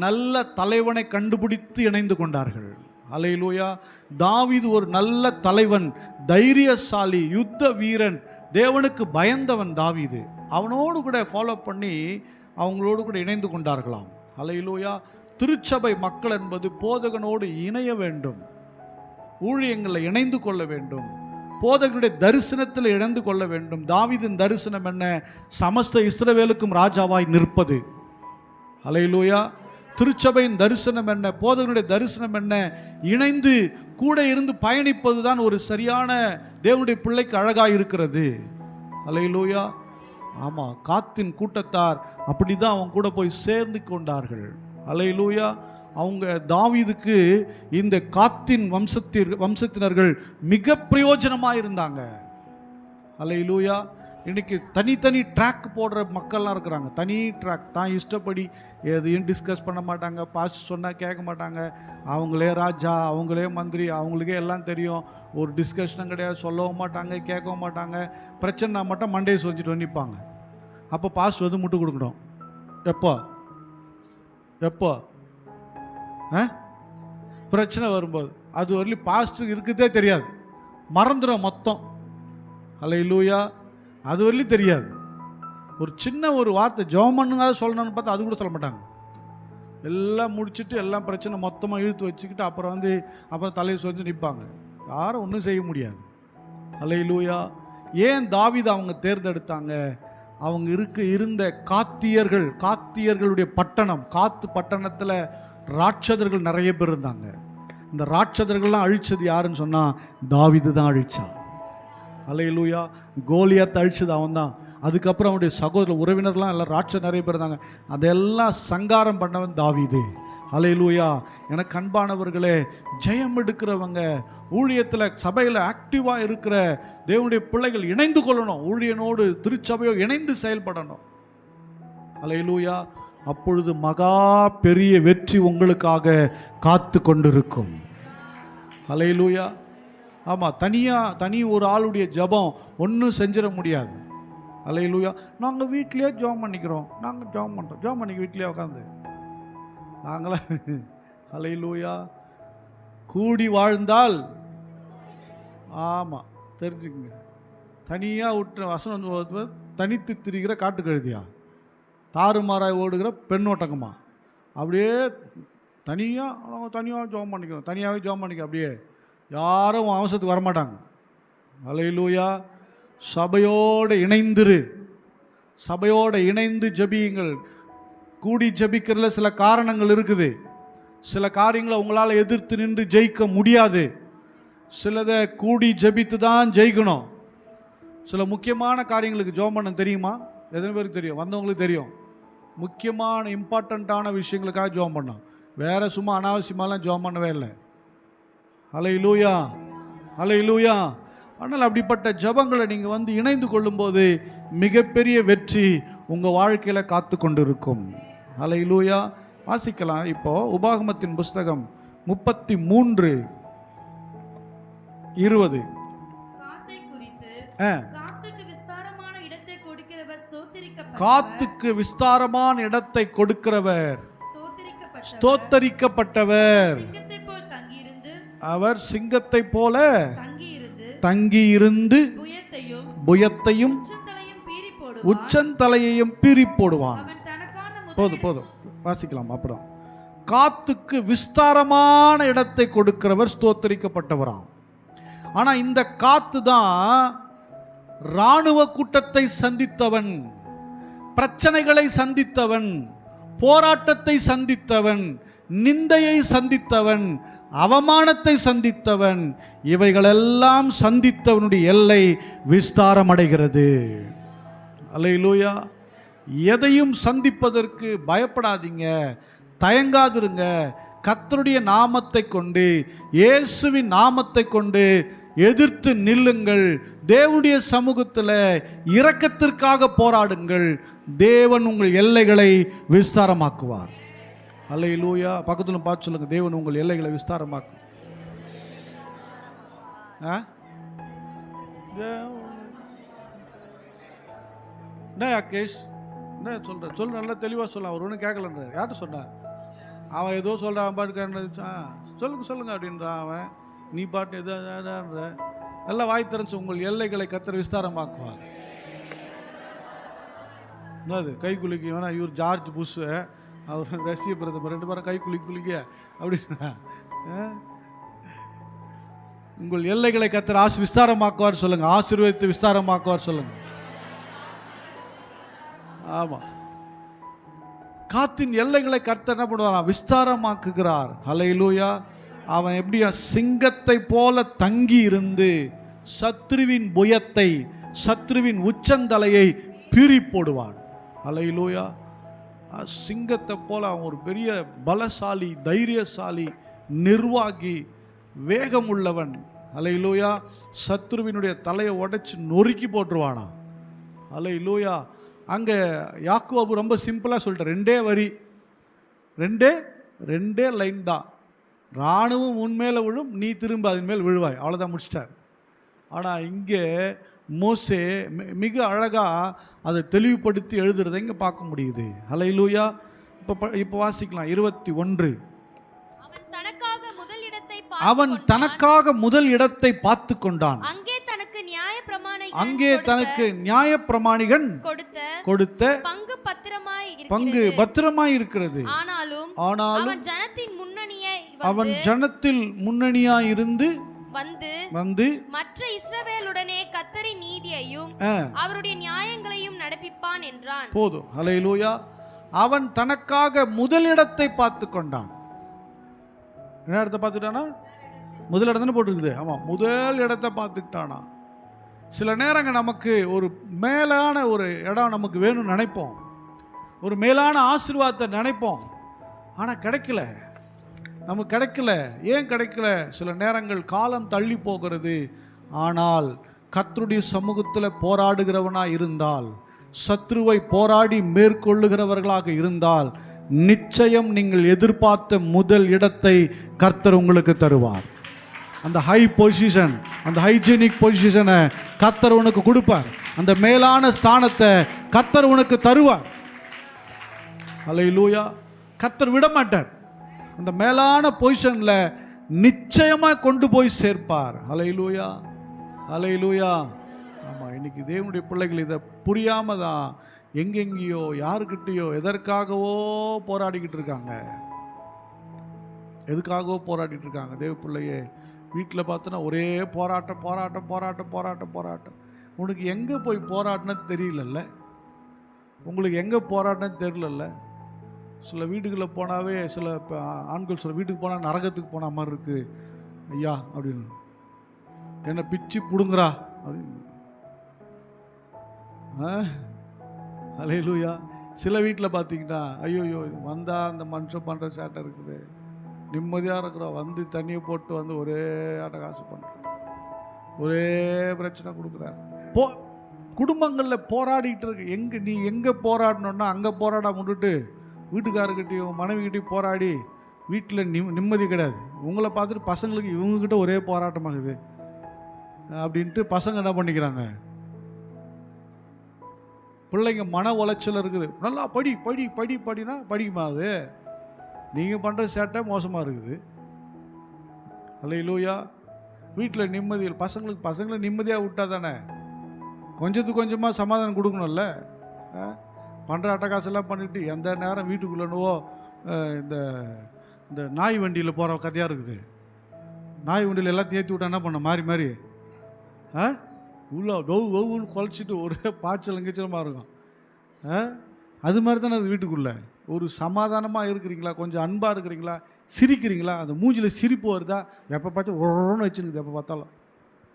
நல்ல தலைவனை கண்டுபிடித்து இணைந்து கொண்டார்கள். அல்லேலூயா. தாவீது ஒரு நல்ல தலைவன், தைரியசாலி, யுத்த வீரன், தேவனுக்கு பயந்தவன் தாவீது. அவனோடு கூட ஃபாலோ பண்ணி அவங்களோடு கூட இணைந்து கொண்டார்களாம். அல்லேலூயா. திருச்சபை மக்கள் என்பது போதகனோடு இணைய வேண்டும், ஊழியங்களில் இணைந்து கொள்ள வேண்டும், போதகனுடைய தரிசனத்தில் இணைந்து கொள்ள வேண்டும். தாவீதின் தரிசனம் என்ன? சமஸ்த இஸ்ரவேலுக்கும் ராஜாவாய் நிற்பது. அல்லேலூயா. திருச்சபையின் தரிசனம் என்ன, போதகனுடைய தரிசனம் என்ன, இணைந்து கூட இருந்து பயணிப்பது தான் ஒரு சரியான தேவனுடைய பிள்ளைக்கு அழகாக இருக்கிறது. அல்லேலூயா. ஆமாம், காத்தின் கூட்டத்தார் அப்படி தான் அவங்க கூட போய் சேர்ந்து கொண்டார்கள். அல்லேலூயா. அவங்க தாவீதுக்கு இந்த காத்தின் வம்சத்தினர்கள் மிக பிரயோஜனமாக இருந்தாங்க. அல்லேலூயா. இன்னைக்கு தனித்தனி ட்ராக் போடுற மக்கள்லாம் இருக்கிறாங்க. தனி ட்ராக் தான் இஷ்டப்படி எதையும் டிஸ்கஸ் பண்ண மாட்டாங்க. பாஸ்ட் சொன்னால் கேட்க மாட்டாங்க. அவங்களே ராஜா, அவங்களே மந்திரி, அவங்களுக்கே எல்லாம் தெரியும். ஒரு டிஸ்கஷனும் கிடையாது, சொல்லவும் மாட்டாங்க, கேட்கவும் மாட்டாங்க. பிரச்சனை மட்டும் மண்டையை சொல்லிட்டு நிற்பாங்க. அப்போ பாஸ்ட் வந்து முட்டு கொடுக்கணும். எப்போ எப்போ பிரச்சனை வரும்போது அது வரலையும் பாஸ்ட்டு இருக்குதே தெரியாது, மறந்துடும் மொத்தம். அல்லேலூயா. அது வரலையும் தெரியாது. ஒரு சின்ன ஒரு வார்த்தை ஜெபம் பண்ணுங்க சொல்லணும்னு பார்த்தா அது கூட சொல்ல மாட்டாங்க. எல்லாம் முடிச்சுட்டு எல்லாம் பிரச்சனை மொத்தமாக இழுத்து வச்சுக்கிட்டு அப்புறம் தலையை சொல்லி நிற்பாங்க. யாரும் ஒன்றும் செய்ய முடியாது. அல்லேலூயா. ஏன் தாவீது அவங்க தேர்ந்தெடுத்தாங்க? அவங்க இருந்த காத்தியர்களுடைய பட்டணம், காத்து பட்டணத்தில் ராட்சதர்கள் நிறைய பேர் இருந்தாங்க. இந்த ராட்சதர்கள்லாம் அழிச்சது யாருன்னு சொன்னால் தாவீது தான் அழிச்சான். அல்லேலூயா. கோலியாத்தை அழிச்சது அவன் தான். அதுக்கப்புறம் அவனுடைய சகோதர உறவினர்லாம் எல்லாம் ராட்சதர் நிறைய பேர் இருந்தாங்க. அதெல்லாம் சங்காரம் பண்ணவன் தாவீது. அல்லேலூயா. எனக்கு அன்பானவர்களே, ஜெயம் எடுக்கிறவங்க, ஊழியத்தில் சபையில் ஆக்டிவாக இருக்கிற தேவனுடைய பிள்ளைகள் இணைந்து கொள்ளணும். ஊழியனோடு திருச்சபையோ இணைந்து செயல்படணும். அல்லேலூயா. அப்பொழுது மகா பெரிய வெற்றி உங்களுக்காக காத்து கொண்டிருக்கும். அல்லேலூயா. ஆமாம், தனி ஒரு ஆளுடைய ஜெபம் ஒன்றும் செஞ்சிட முடியாது. அல்லேலூயா. நாங்கள் வீட்லேயே ஜெபம் பண்ணிக்கிறோம், நாங்கள் ஜெபம் பண்ணுறோம், ஜெபம் பண்ணிக்க வீட்லேயே உட்காந்து நாங்களா? அல்லேலூயா. கூடி வாழ்ந்தால், ஆமாம் தெரிஞ்சுக்குங்க, தனியாக விட்டு வசனம் தனித்து திரிகிற காட்டு கழுதியா, தாறுமாறாய் ஓடுகிற பெண்ணோட்டங்கம்மா, அப்படியே தனியாக ஜெபம் பண்ணிக்கிறோம், தனியாகவே ஜெபம் பண்ணிக்க, அப்படியே யாரும் அவசரத்துக்கு வரமாட்டாங்க. அல்லேலூயா. சபையோடு இணைந்துரு, சபையோடு இணைந்து ஜெபியுங்கள். கூடி ஜெபிக்கிறதுல சில காரணங்கள் இருக்குது. சில காரியங்களை உங்களால் எதிர்த்து நின்று ஜெயிக்க முடியாது. சிலதை கூடி ஜெபித்து தான் ஜெயிக்கணும். சில முக்கியமான காரியங்களுக்கு ஜெபம் பண்ண தெரியுமா? எத்தனை பேருக்கு தெரியும்? வந்தவங்களுக்கு தெரியும். முக்கியமான இம்பார்ட்டண்ட்டான விஷயங்களுக்காக ஜெபம் பண்ணோம். வேறு சும்மா அனாவசியமாலாம் ஜெபம் பண்ணவே இல்லை. அல்லேலூயா. அல்லேலூயா. ஆனால் அப்படிப்பட்ட ஜெபங்களை நீங்கள் இணைந்து கொள்ளும்போது மிகப்பெரிய வெற்றி உங்கள் வாழ்க்கையில் காத்து கொண்டு இருக்கும். அல்லேலூயா. வாசிக்கலாம். இப்போ உபாகமத்தின் புஸ்தகம் 33:20. காத்துக்கு விஸ்தாரமான இடத்தை கொடுக்கிறவர் ஸ்தோத்தரிக்கப்பட்டவர். அவர் சிங்கத்தை போல தங்கியிருந்து புயத்தையும் உச்சந்தலையையும் பீறி போடுவான். போதும் வாசிக்கலாம். அப்படிதான் காத்துக்கு விஸ்தாரமான இடத்தை கொடுக்கிறவர் ஸ்தோத்தரிக்கப்பட்டவராம். ஆனா இந்த காத்து தான் இராணுவ கூட்டத்தை சந்தித்தவன், பிரச்சனைகளை சந்தித்தவன், போராட்டத்தை சந்தித்தவன், நிந்தையை சந்தித்தவன், அவமானத்தை சந்தித்தவன், இவைகளெல்லாம் சந்தித்தவனுடைய எல்லை விஸ்தாரம் அடைகிறது. அல்லேலூயா. எதையும் சந்திப்பதற்கு பயப்படாதீங்க, தயங்காதிருங்க. கர்த்தருடைய நாமத்தை கொண்டு, இயேசுவின் நாமத்தை கொண்டு எதிர்த்து நில்லுங்கள். தேவனுடைய சமூகத்தில் இரக்கத்திற்காக போராடுங்கள். தேவன் உங்கள் எல்லைகளை விஸ்தாரமாக்குவார். அல்லேலூயா. பக்கத்தில் பார்த்து சொல்லுங்க, தேவன் உங்கள் எல்லைகளை விஸ்தாரமாக்கும். என்ன யாகேஷ், என்ன சொல்ற நல்லா தெளிவாக சொல்ல. அவர் ஒன்றும் கேட்கலன்ற. யார்கிட்ட சொன்னார்? அவன் ஏதோ சொல்கிறான் பாட்டு, சொல்லுங்க அப்படின்றான் அவன். நீ பாட்டு எதான்ற நல்லா வாய் திறந்து உங்கள் எல்லைகளை கர்த்தர் விஸ்தாரமாக்குவார். என்னது கை குலுக்கி வேணா? இவர் ஜார்ஜ் புஷ், அவர் ரஷ்ய பிரதமர், 2 பேரும் கை குலுக்க அப்படின்னா உங்கள் எல்லைகளை கர்த்தர் விஸ்தாரமாக்குவார் சொல்லுங்க. ஆசீர்வதித்து விஸ்தாரமாக்குவார் சொல்லுங்க. ஆமா. காத்தின் எல்லைகளை கர்த்தர் என்ன பண்ணுவாராம்? விஸ்தாரமாக்குகிறார். ஹல்லேலூயா. அவன் எப்படியா? சிங்கத்தை போல தங்கி இருந்து சத்ருவின் புயத்தை, சத்ருவின் உச்சந்தலையை பீறி போடுவான். ஹல்லேலூயா. சிங்கத்தை போல அவன் ஒரு பெரிய பலசாலி, தைரியசாலி, நிர்வாகி, வேகம் உள்ளவன். ஹல்லேலூயா. சத்ருவினுடைய தலையை உடைச்சு நொறுக்கி போட்டுருவானா. ஹல்லேலூயா. அங்கே யாக்கோபு ரொம்ப சிம்பிளாக சொல்லிட்டு, ரெண்டே வரி, ரெண்டே லைன் தான். இராணுவம் உன்மேல விழும், நீ திரும்ப அதன் மேல் விழுவாய். அவ்வளோதான், முடிச்சிட்டார். ஆனால் இங்கே மோசே மிக அழகாக அதை தெளிவுபடுத்தி எழுதுறதை இங்கே பார்க்க முடியுது. ஹல்லேலூயா. இப்போ வாசிக்கலாம் 21. அவன் தனக்காக முதல் இடத்தை பார்த்து கொண்டான். அங்கே தனக்கு நியாய பிரமாணிகன் கொடுத்த பங்கு பத்திரமாய் இருக்கிறது. ஆனாலும் அவன் ஜனத்தில் முன்னணியாய் இருந்து வந்து மற்ற இஸ்ரவேலுடனே கர்த்தரின் நீதியையும் அவருடைய நியாயங்களையும் நடப்பிப்பான் என்றான். போதும். ஹல்லேலூயா. அவன் தனக்காக முதலிடத்தை பார்த்து கொண்டான். என்ன இடத்தை பார்த்துட்டானா? முதல் இடத்துல போட்டுருக்குது. ஆமாம், முதல் இடத்தை பார்த்துக்கிட்டானா. சில நேரங்கள் நமக்கு ஒரு மேலான ஒரு இடம் நமக்கு வேணும்னு நினைப்போம், ஒரு மேலான ஆசீர்வாதத்தை நினைப்போம், ஆனால் கிடைக்கல, நமக்கு கிடைக்கல. ஏன் கிடைக்கல? சில நேரங்கள் காலம் தள்ளி போகிறது. ஆனால் கர்த்தருடைய சமூகத்தில் போராடுகிறவனாக இருந்தால், சத்ருவை போராடி மேற்கொள்ளுகிறவர்களாக இருந்தால், நிச்சயம் நீங்கள் எதிர்பார்த்த முதல் இடத்தை கர்த்தர் உங்களுக்கு தருவார். அந்த ஹை பொசிஷன், அந்த ஹைஜீனிக் பொசிஷனை கர்த்தர் உனக்கு கொடுப்பார். அந்த மேலான ஸ்தானத்தை கர்த்தர் உனக்கு தருவார். ஹல்லேலூயா. கர்த்தர் விட மாட்டார். அந்த மேலான பொசிஷனில் நிச்சயமாக கொண்டு போய் சேர்ப்பார். ஹல்லேலூயா, ஹல்லேலூயா. ஆமாம், இன்னைக்கு தேவனுடைய பிள்ளைகள் இதை புரியாம தான் எங்கெங்கேயோ யாருக்கிட்டேயோ எதற்காகவோ போராடிக்கிட்டு இருக்காங்க. எதுக்காகவோ போராடிட்டு இருக்காங்க. தேவ பிள்ளையே, வீட்டில் பார்த்தோன்னா ஒரே போராட்டம் போராட்டம் போராட்டம் போராட்டம் போராட்டம். உனக்கு எங்கே போய் போராடினது தெரியலல்ல, உங்களுக்கு எங்கே போராடினது தெரியலல்ல. சில வீட்டுகளில் போனாவே சில ஆண்கள் சில வீட்டுக்கு போனால் நரகத்துக்கு போன மாதிரி இருக்குது ஐயா அப்படின்னு, என்னை பிச்சு பிடுங்குறா அப்படின்னு. ஹல்லேலூயா. சில வீட்டில் பார்த்தீங்கன்னா ஐயோயோ வந்தால் அந்த மனுஷன் பண்ணுற சேட்டை இருக்குது, நிம்மதியாக இருக்கிறோம், வந்து தண்ணியை போட்டு வந்து ஒரே அட்டகாசம் பண்ணுறோம், ஒரே பிரச்சனை கொடுக்குறாரு. குடும்பங்களில் போராடிக்கிட்டு இருக்கு. நீ எங்கே போராடணுன்னா அங்கே போராட முட்டுட்டு வீட்டுக்காரர்கிட்டையும் மனைவிக்கிட்டையும் போராடி வீட்டில் நிம்மதி கிடையாது. உங்களை பார்த்துட்டு பசங்களுக்கு இவங்ககிட்ட ஒரே போராட்டமாகுது அப்படின்ட்டு பசங்க என்ன பண்ணிக்கிறாங்க, பிள்ளைங்க மன உளைச்சல் இருக்குது. நல்லா படி படி படி படினா படிக்குமா? அது நீங்கள் பண்ணுற சேட்டை மோசமாக இருக்குது. ஹல்லேலூயா. வீட்டில் நிம்மதி பசங்களை நிம்மதியாக விட்டா தானே கொஞ்சத்துக்கு கொஞ்சமாக சமாதானம் கொடுக்கணும்ல. பண்ணுற அட்டகாசெல்லாம் பண்ணிவிட்டு எந்த நேரம் வீட்டுக்குள்ளேனுவோ இந்த இந்த நாய் வண்டியில் போகிற கதையாக இருக்குது. நாய் வண்டியில் எல்லாத்தையும் ஏற்றி விட்டா என்ன பண்ண மாறி மாறி உள்ள ஒவ்வொன்று குலைச்சிட்டு ஒரே பாய்ச்சல் எங்கேச்சலமாக இருக்கும். அது மாதிரி தானே அது வீட்டுக்குள்ளே. ஒரு சமாதானமாக இருக்கிறீங்களா, கொஞ்சம் அன்பாக இருக்கிறீங்களா, சிரிக்கிறீங்களா, அந்த மூஞ்சில் சிரிப்பு வருதா, எப்போ பார்த்து ஒன்று வச்சுருக்குது, எப்போ பார்த்தாலும்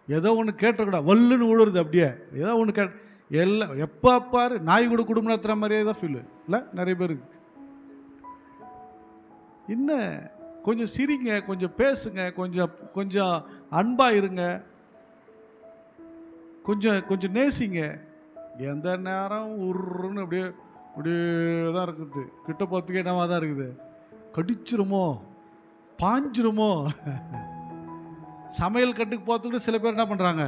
ஏதோ ஒன்று கேட்டுக்கூடா வல்லுன்னு விழுறது. அப்படியே ஏதோ ஒன்று எல்லாம் எப்போ பாரு நாய் கூட குடும்பம் நடத்துகிற மாதிரியே தான் ஃபீல் இல்லை நிறைய பேருக்கு. இன்னும் கொஞ்சம் சிரிங்க, கொஞ்சம் பேசுங்க, கொஞ்சம் கொஞ்சம் அன்பாக இருங்க, கொஞ்சம் கொஞ்சம் நேசிங்க. எந்த நேரம் உருன்னு அப்படியே அப்படியே தான் இருக்குது. கிட்ட போகிறதுக்கு என்னவா தான் இருக்குது, கடிச்சிருமோ பாஞ்சிருமோ. சமையல் கட்டுக்கு போகிறதுக்கு சில பேர் என்ன பண்ணுறாங்க,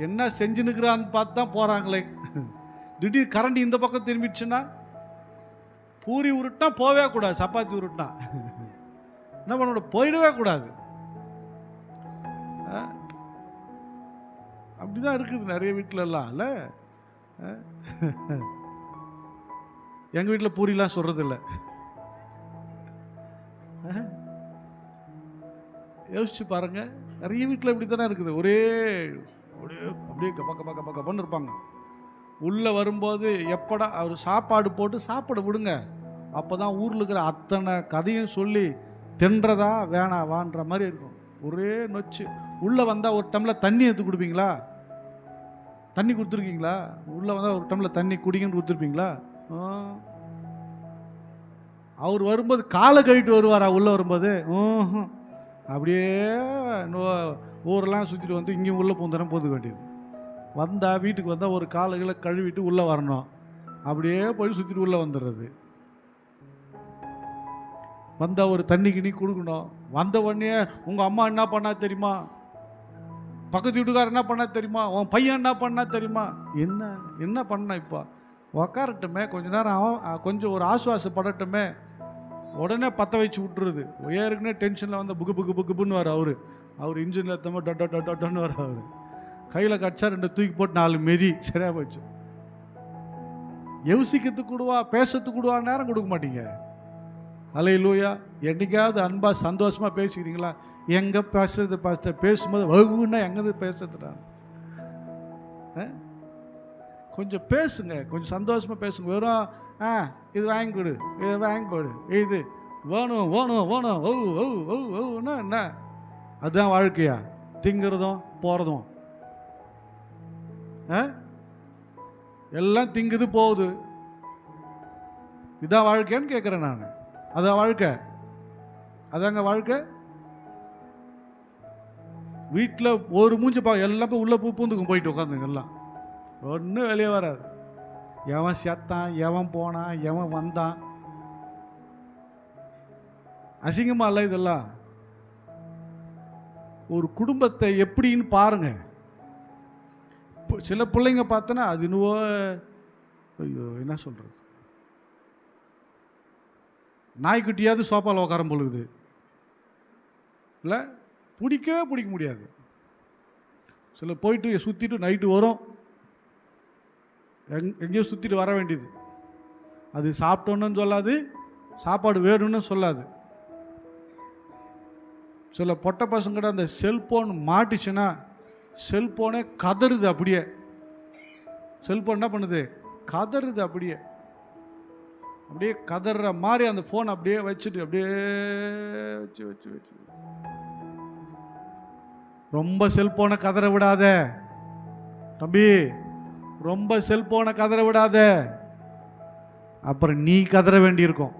என்ன செஞ்சுன்னுக்குறான்னு பார்த்து தான் போகிறாங்களே. திடீர் கரண்ட் இந்த பக்கம் திரும்பிடுச்சுன்னா பூரி உருட்டினா போவே கூடாது, சப்பாத்தி உருட்டினா என்ன பண்ண போயிடவே கூடாது. அப்படிதான் இருக்குது நிறைய வீட்டில எல்லாம் இல்லை. எங்க வீட்டில் பூரிலாம் சொல்றது இல்லை. யோசிச்சு பாருங்க, நிறைய வீட்டில் இப்படி தானே இருக்குது. ஒரே அப்படியே கப்பன்னு இருப்பாங்க. உள்ளே வரும்போது எப்படா அவர் சாப்பாடு போட்டு சாப்பாடு விடுங்க, அப்போ தான் ஊரில் இருக்கிற அத்தனை கதையும் சொல்லி தின்றதா வேணாவான்ற மாதிரி இருக்கும். ஒரே நொச்சு. உள்ளே வந்தால் ஒரு டம்ளர் தண்ணி எடுத்து கொடுப்பீங்களா? தண்ணி கொடுத்துருக்கீங்களா? உள்ளே வந்தால் ஒரு டம்ளர் தண்ணி குடிங்கன்னு கொடுத்துருப்பீங்களா? அவர் வரும்போது காலை கழிட்டு வருவாரா? உள்ளே வரும்போது அப்படியே ஊரெல்லாம் சுற்றிட்டு வந்து இங்கேயும் உள்ளே பூந்தரம் போதுக்க வேண்டியது. வந்தால் வீட்டுக்கு வந்தால் ஒரு காலைகளை கழுவிட்டு உள்ளே வரணும். அப்படியே போய் சுற்றிட்டு உள்ளே வந்துடுறது. வந்தால் ஒரு தண்ணி கிண்ணி கொடுக்கணும். வந்த உடனே உங்கள் அம்மா என்ன பண்ணா தெரியுமா, பக்கத்து வீட்டுக்காரர் என்ன பண்ணா தெரியுமா, உன் பையன் என்ன பண்ணா தெரியுமா, என்ன பண்ணா? இப்போ உக்காரட்டுமே, கொஞ்ச நேரம் கொஞ்சம் ஒரு ஆசுவாசப்படட்டுமே, உடனே பற்ற வச்சு விட்டுருது. ஏற்கனவே டென்ஷனில் வந்து புக்குன்னு வர அவர் இன்ஜினில் தம்ம டொன்னு வர அவர் கையில் கடிச்சா 2 தூக்கி போட்டு 4 மெதி சரியா போச்சு. யோசிக்கிறதுக்கு கூடுவா, பேசுறதுக்கு கூடுவா நேரம் கொடுக்க மாட்டீங்க. அல்லேலூயா. என்னைக்காவது அன்பா சந்தோஷமா பேசிக்கிறீங்களா? எங்க பேசுறது பாஸ்டர்? பேசும்போது வகுன்னா எங்கேருந்து பேசுறதுடா? கொஞ்சம் பேசுங்க, கொஞ்சம் சந்தோஷமா பேசுங்க. வெறும் இது வாங்கி கொடு, இது வாங்கி போடு, இது வேணும் வேணும் வேணும் ஓன்னா என்ன? அதுதான் வாழ்க்கையா? திங்கிறதும் போகிறதும் எல்லாம் திங்குது போகுது. இதான் வாழ்க்கைன்னு கேட்குறேன் நான். அதான் வாழ்க்கை? அதாங்க வாழ்க்கை? வீட்டில் ஒரு மூஞ்சி எல்லாம் உள்ள பூந்துக்கும் போயிட்டு உட்காந்துங்க. எல்லாம் ஒன்றும் வெளியே வராது. எவன் செத்தான், எவன் போனான், எவன் வந்தான். அசிங்கமா இல்லை இதெல்லாம்? ஒரு குடும்பத்தை எப்படின்னு பாருங்க. சில பிள்ளைங்க பார்த்தோன்னா அது இன்னுவோ ஐயோ என்ன சொல்றது, நாய்க்குட்டியாவது சோப்பாவில் உட்காரம் பொழுது இல்லை, பிடிக்க முடியாது. சில போயிட்டு சுற்றிட்டு நைட்டு வரும், எங்கேயோ சுற்றிட்டு வர வேண்டியது. அது சாப்பிட்டோன்னு சொல்லாது, சாப்பாடு வேணும்னு சொல்லாது. சில பொட்டை பசங்கிட்ட அந்த செல்ஃபோன் மாட்டிச்சுன்னா செல்ஃபோனே கதறுது. அப்படியே செல்ஃபோன் என்ன பண்ணுது? கதறுது. அப்படியே கதற மாதிரி அந்த ஃபோன் அப்படியே வச்சுட்டு அப்படியே வச்சு ரொம்ப செல்ஃபோனை கதற விடாத தம்பி, ரொம்ப செல்ஃபோனை கதற விடாத. அப்புறம் நீ கதற வேண்டியிருக்கும்.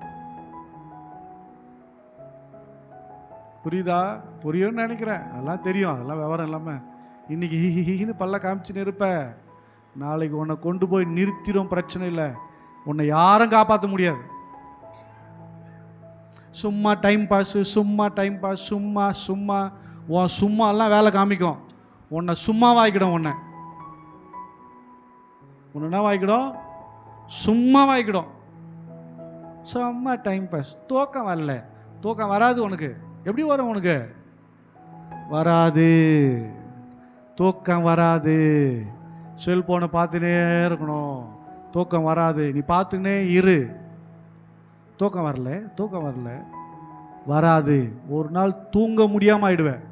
புரியுதா? புரியும்னு நினைக்கிறேன். அதெல்லாம் தெரியும், அதெல்லாம் விவரம் இல்லாமல் இன்னைக்கு ஹீன்னு பல்ல காமிச்சுன்னு இருப்ப, நாளைக்கு உன்னை கொண்டு போய் நிறுத்திடும். பிரச்சனை இல்லை, உன்னை யாரும் காப்பாற்ற முடியாது. சும்மா டைம் பாஸ், சும்மா உன் சும்மா எல்லாம் வேலை காமிக்கும். உன்னை சும்மா வாய்க்கிடும். உன்னை என்ன வாய்க்கிடும்? சும்மா வாய்க்கிடும். சும்மா டைம் பாஸ். தூக்கம் வரல, தூக்கம் வராது உனக்கு. எப்படி வரும் உனக்கு? வராது, தூக்கம் வராது. செல்போனை பார்த்துனே இருக்கணும், தூக்கம் வராது. நீ பார்த்துனே இரு, தூக்கம் வரல வராது. ஒரு நாள் தூங்க முடியாமல் ஆயிடுவேன்.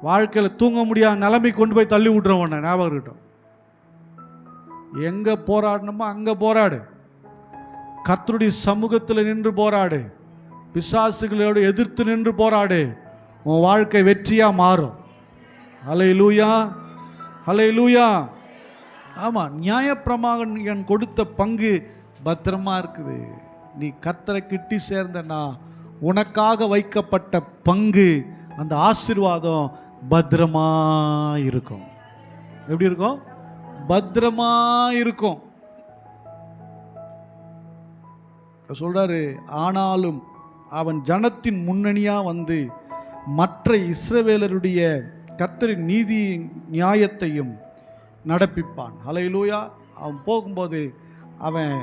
வாழ்க்கையில் தூங்க முடியாத நிலைமை கொண்டு போய் தள்ளி விட்டுறோம். உன்னை ஞாபகம் இருக்கட்டும். எங்க போராடணுமோ அங்க போராடு. கர்த்தருடைய சமூகத்தில் நின்று போராடு. பிசாசுகளோடு எதிர்த்து நின்று போராடு. உன் வாழ்க்கை வெற்றியா மாறும். ஹல்லேலூயா, ஹல்லேலூயா. ஆமா, நியாயப்பிரமாணம் கொடுத்த பங்கு பத்திரமா இருக்குது. நீ கர்த்தரை கிட்டி சேர்ந்தனா உனக்காக வைக்கப்பட்ட பங்கு, அந்த ஆசீர்வாதம் பத்திரமா இருக்கும். எப்படி இருக்கும்? பத்திரமா இருக்கும். சொல்றாரு, ஆனாலும் அவன் ஜனத்தின் முன்னணியா வந்து மற்ற இஸ்ரவேலருடைய கர்த்தரின் நீதி நியாயத்தையும் நடப்பிப்பான். ஹல்லேலூயா. அவன் போகும்போது அவன்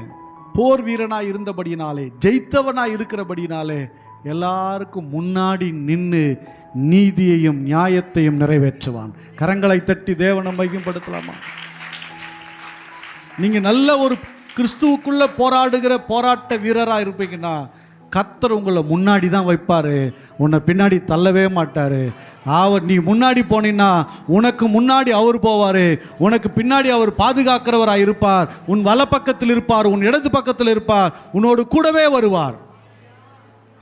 போர் வீரனாய் இருந்தபடியினாலே, ஜெயித்தவனாய் இருக்கிறபடியினாலே எல்லாருக்கும் முன்னாடி நின்று நீதியையும் நியாயத்தையும் நிறைவேற்றுவான். கரங்களை தட்டி தேவனை மையப்படுத்தலாமா? நீங்க நல்ல ஒரு கிறிஸ்துவுக்குள்ள போராடுகிற போராட்ட வீரராக இருப்பீங்கன்னா கர்த்தர் உங்களை முன்னாடி தான் வைப்பார், உன்னை பின்னாடி தள்ளவே மாட்டார். நீ முன்னாடி போனீன்னா உனக்கு முன்னாடி அவர் போவார், உனக்கு பின்னாடி அவர் பாதுகாக்கிறவராக இருப்பார். உன் வலப்பக்கத்தில் இருப்பார், உன் இடது பக்கத்தில் இருப்பார், உன்னோடு கூடவே வருவார்.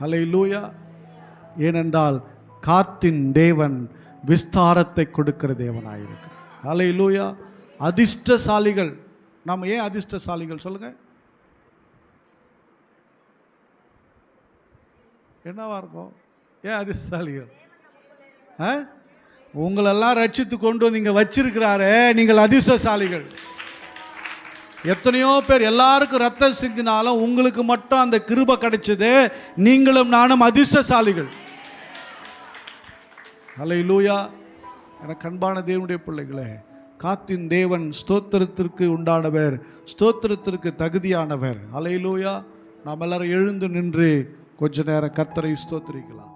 ஹல்லேலூயா. ஏனென்றால் காத்தின் தேவன் விஸ்தாரத்தை கொடுக்கிற தேவனாயிருக்கிறார். ஹல்லேலூயா. அதிர்ஷ்டசாலிகள். நாம் ஏன் அதிர்ஷ்டசாலிகள் சொல்லுங்கள்? என்னவா இருக்கும்? ஏன் அதிர்ஷ்டசாலிகள்? உங்களெல்லாம் ரட்சித்து கொண்டு நீங்க வச்சிருக்கிறாரே, நீங்கள் அதிர்ஷ்டசாலிகள். எத்தனையோ பேர் எல்லாருக்கும் ரத்தம் சிந்தினாலும் உங்களுக்கு மட்டும் அந்த கிருபை கிடைச்சது. நீங்களும் நானும் அதிர்ஷ்டசாலிகள். ஹல்லேலூயா. எனக்கு அன்பான தேவனுடைய பிள்ளைகளே, காத்தின் தேவன் ஸ்தோத்திரத்திற்கு உண்டானவர், ஸ்தோத்திரத்திற்கு தகுதியானவர். ஹல்லேலூயா. நாம் எல்லாரும் எழுந்து நின்று கொஞ்ச நேரம் கர்த்தரை ஸ்தோத்திரிக்கலாம்.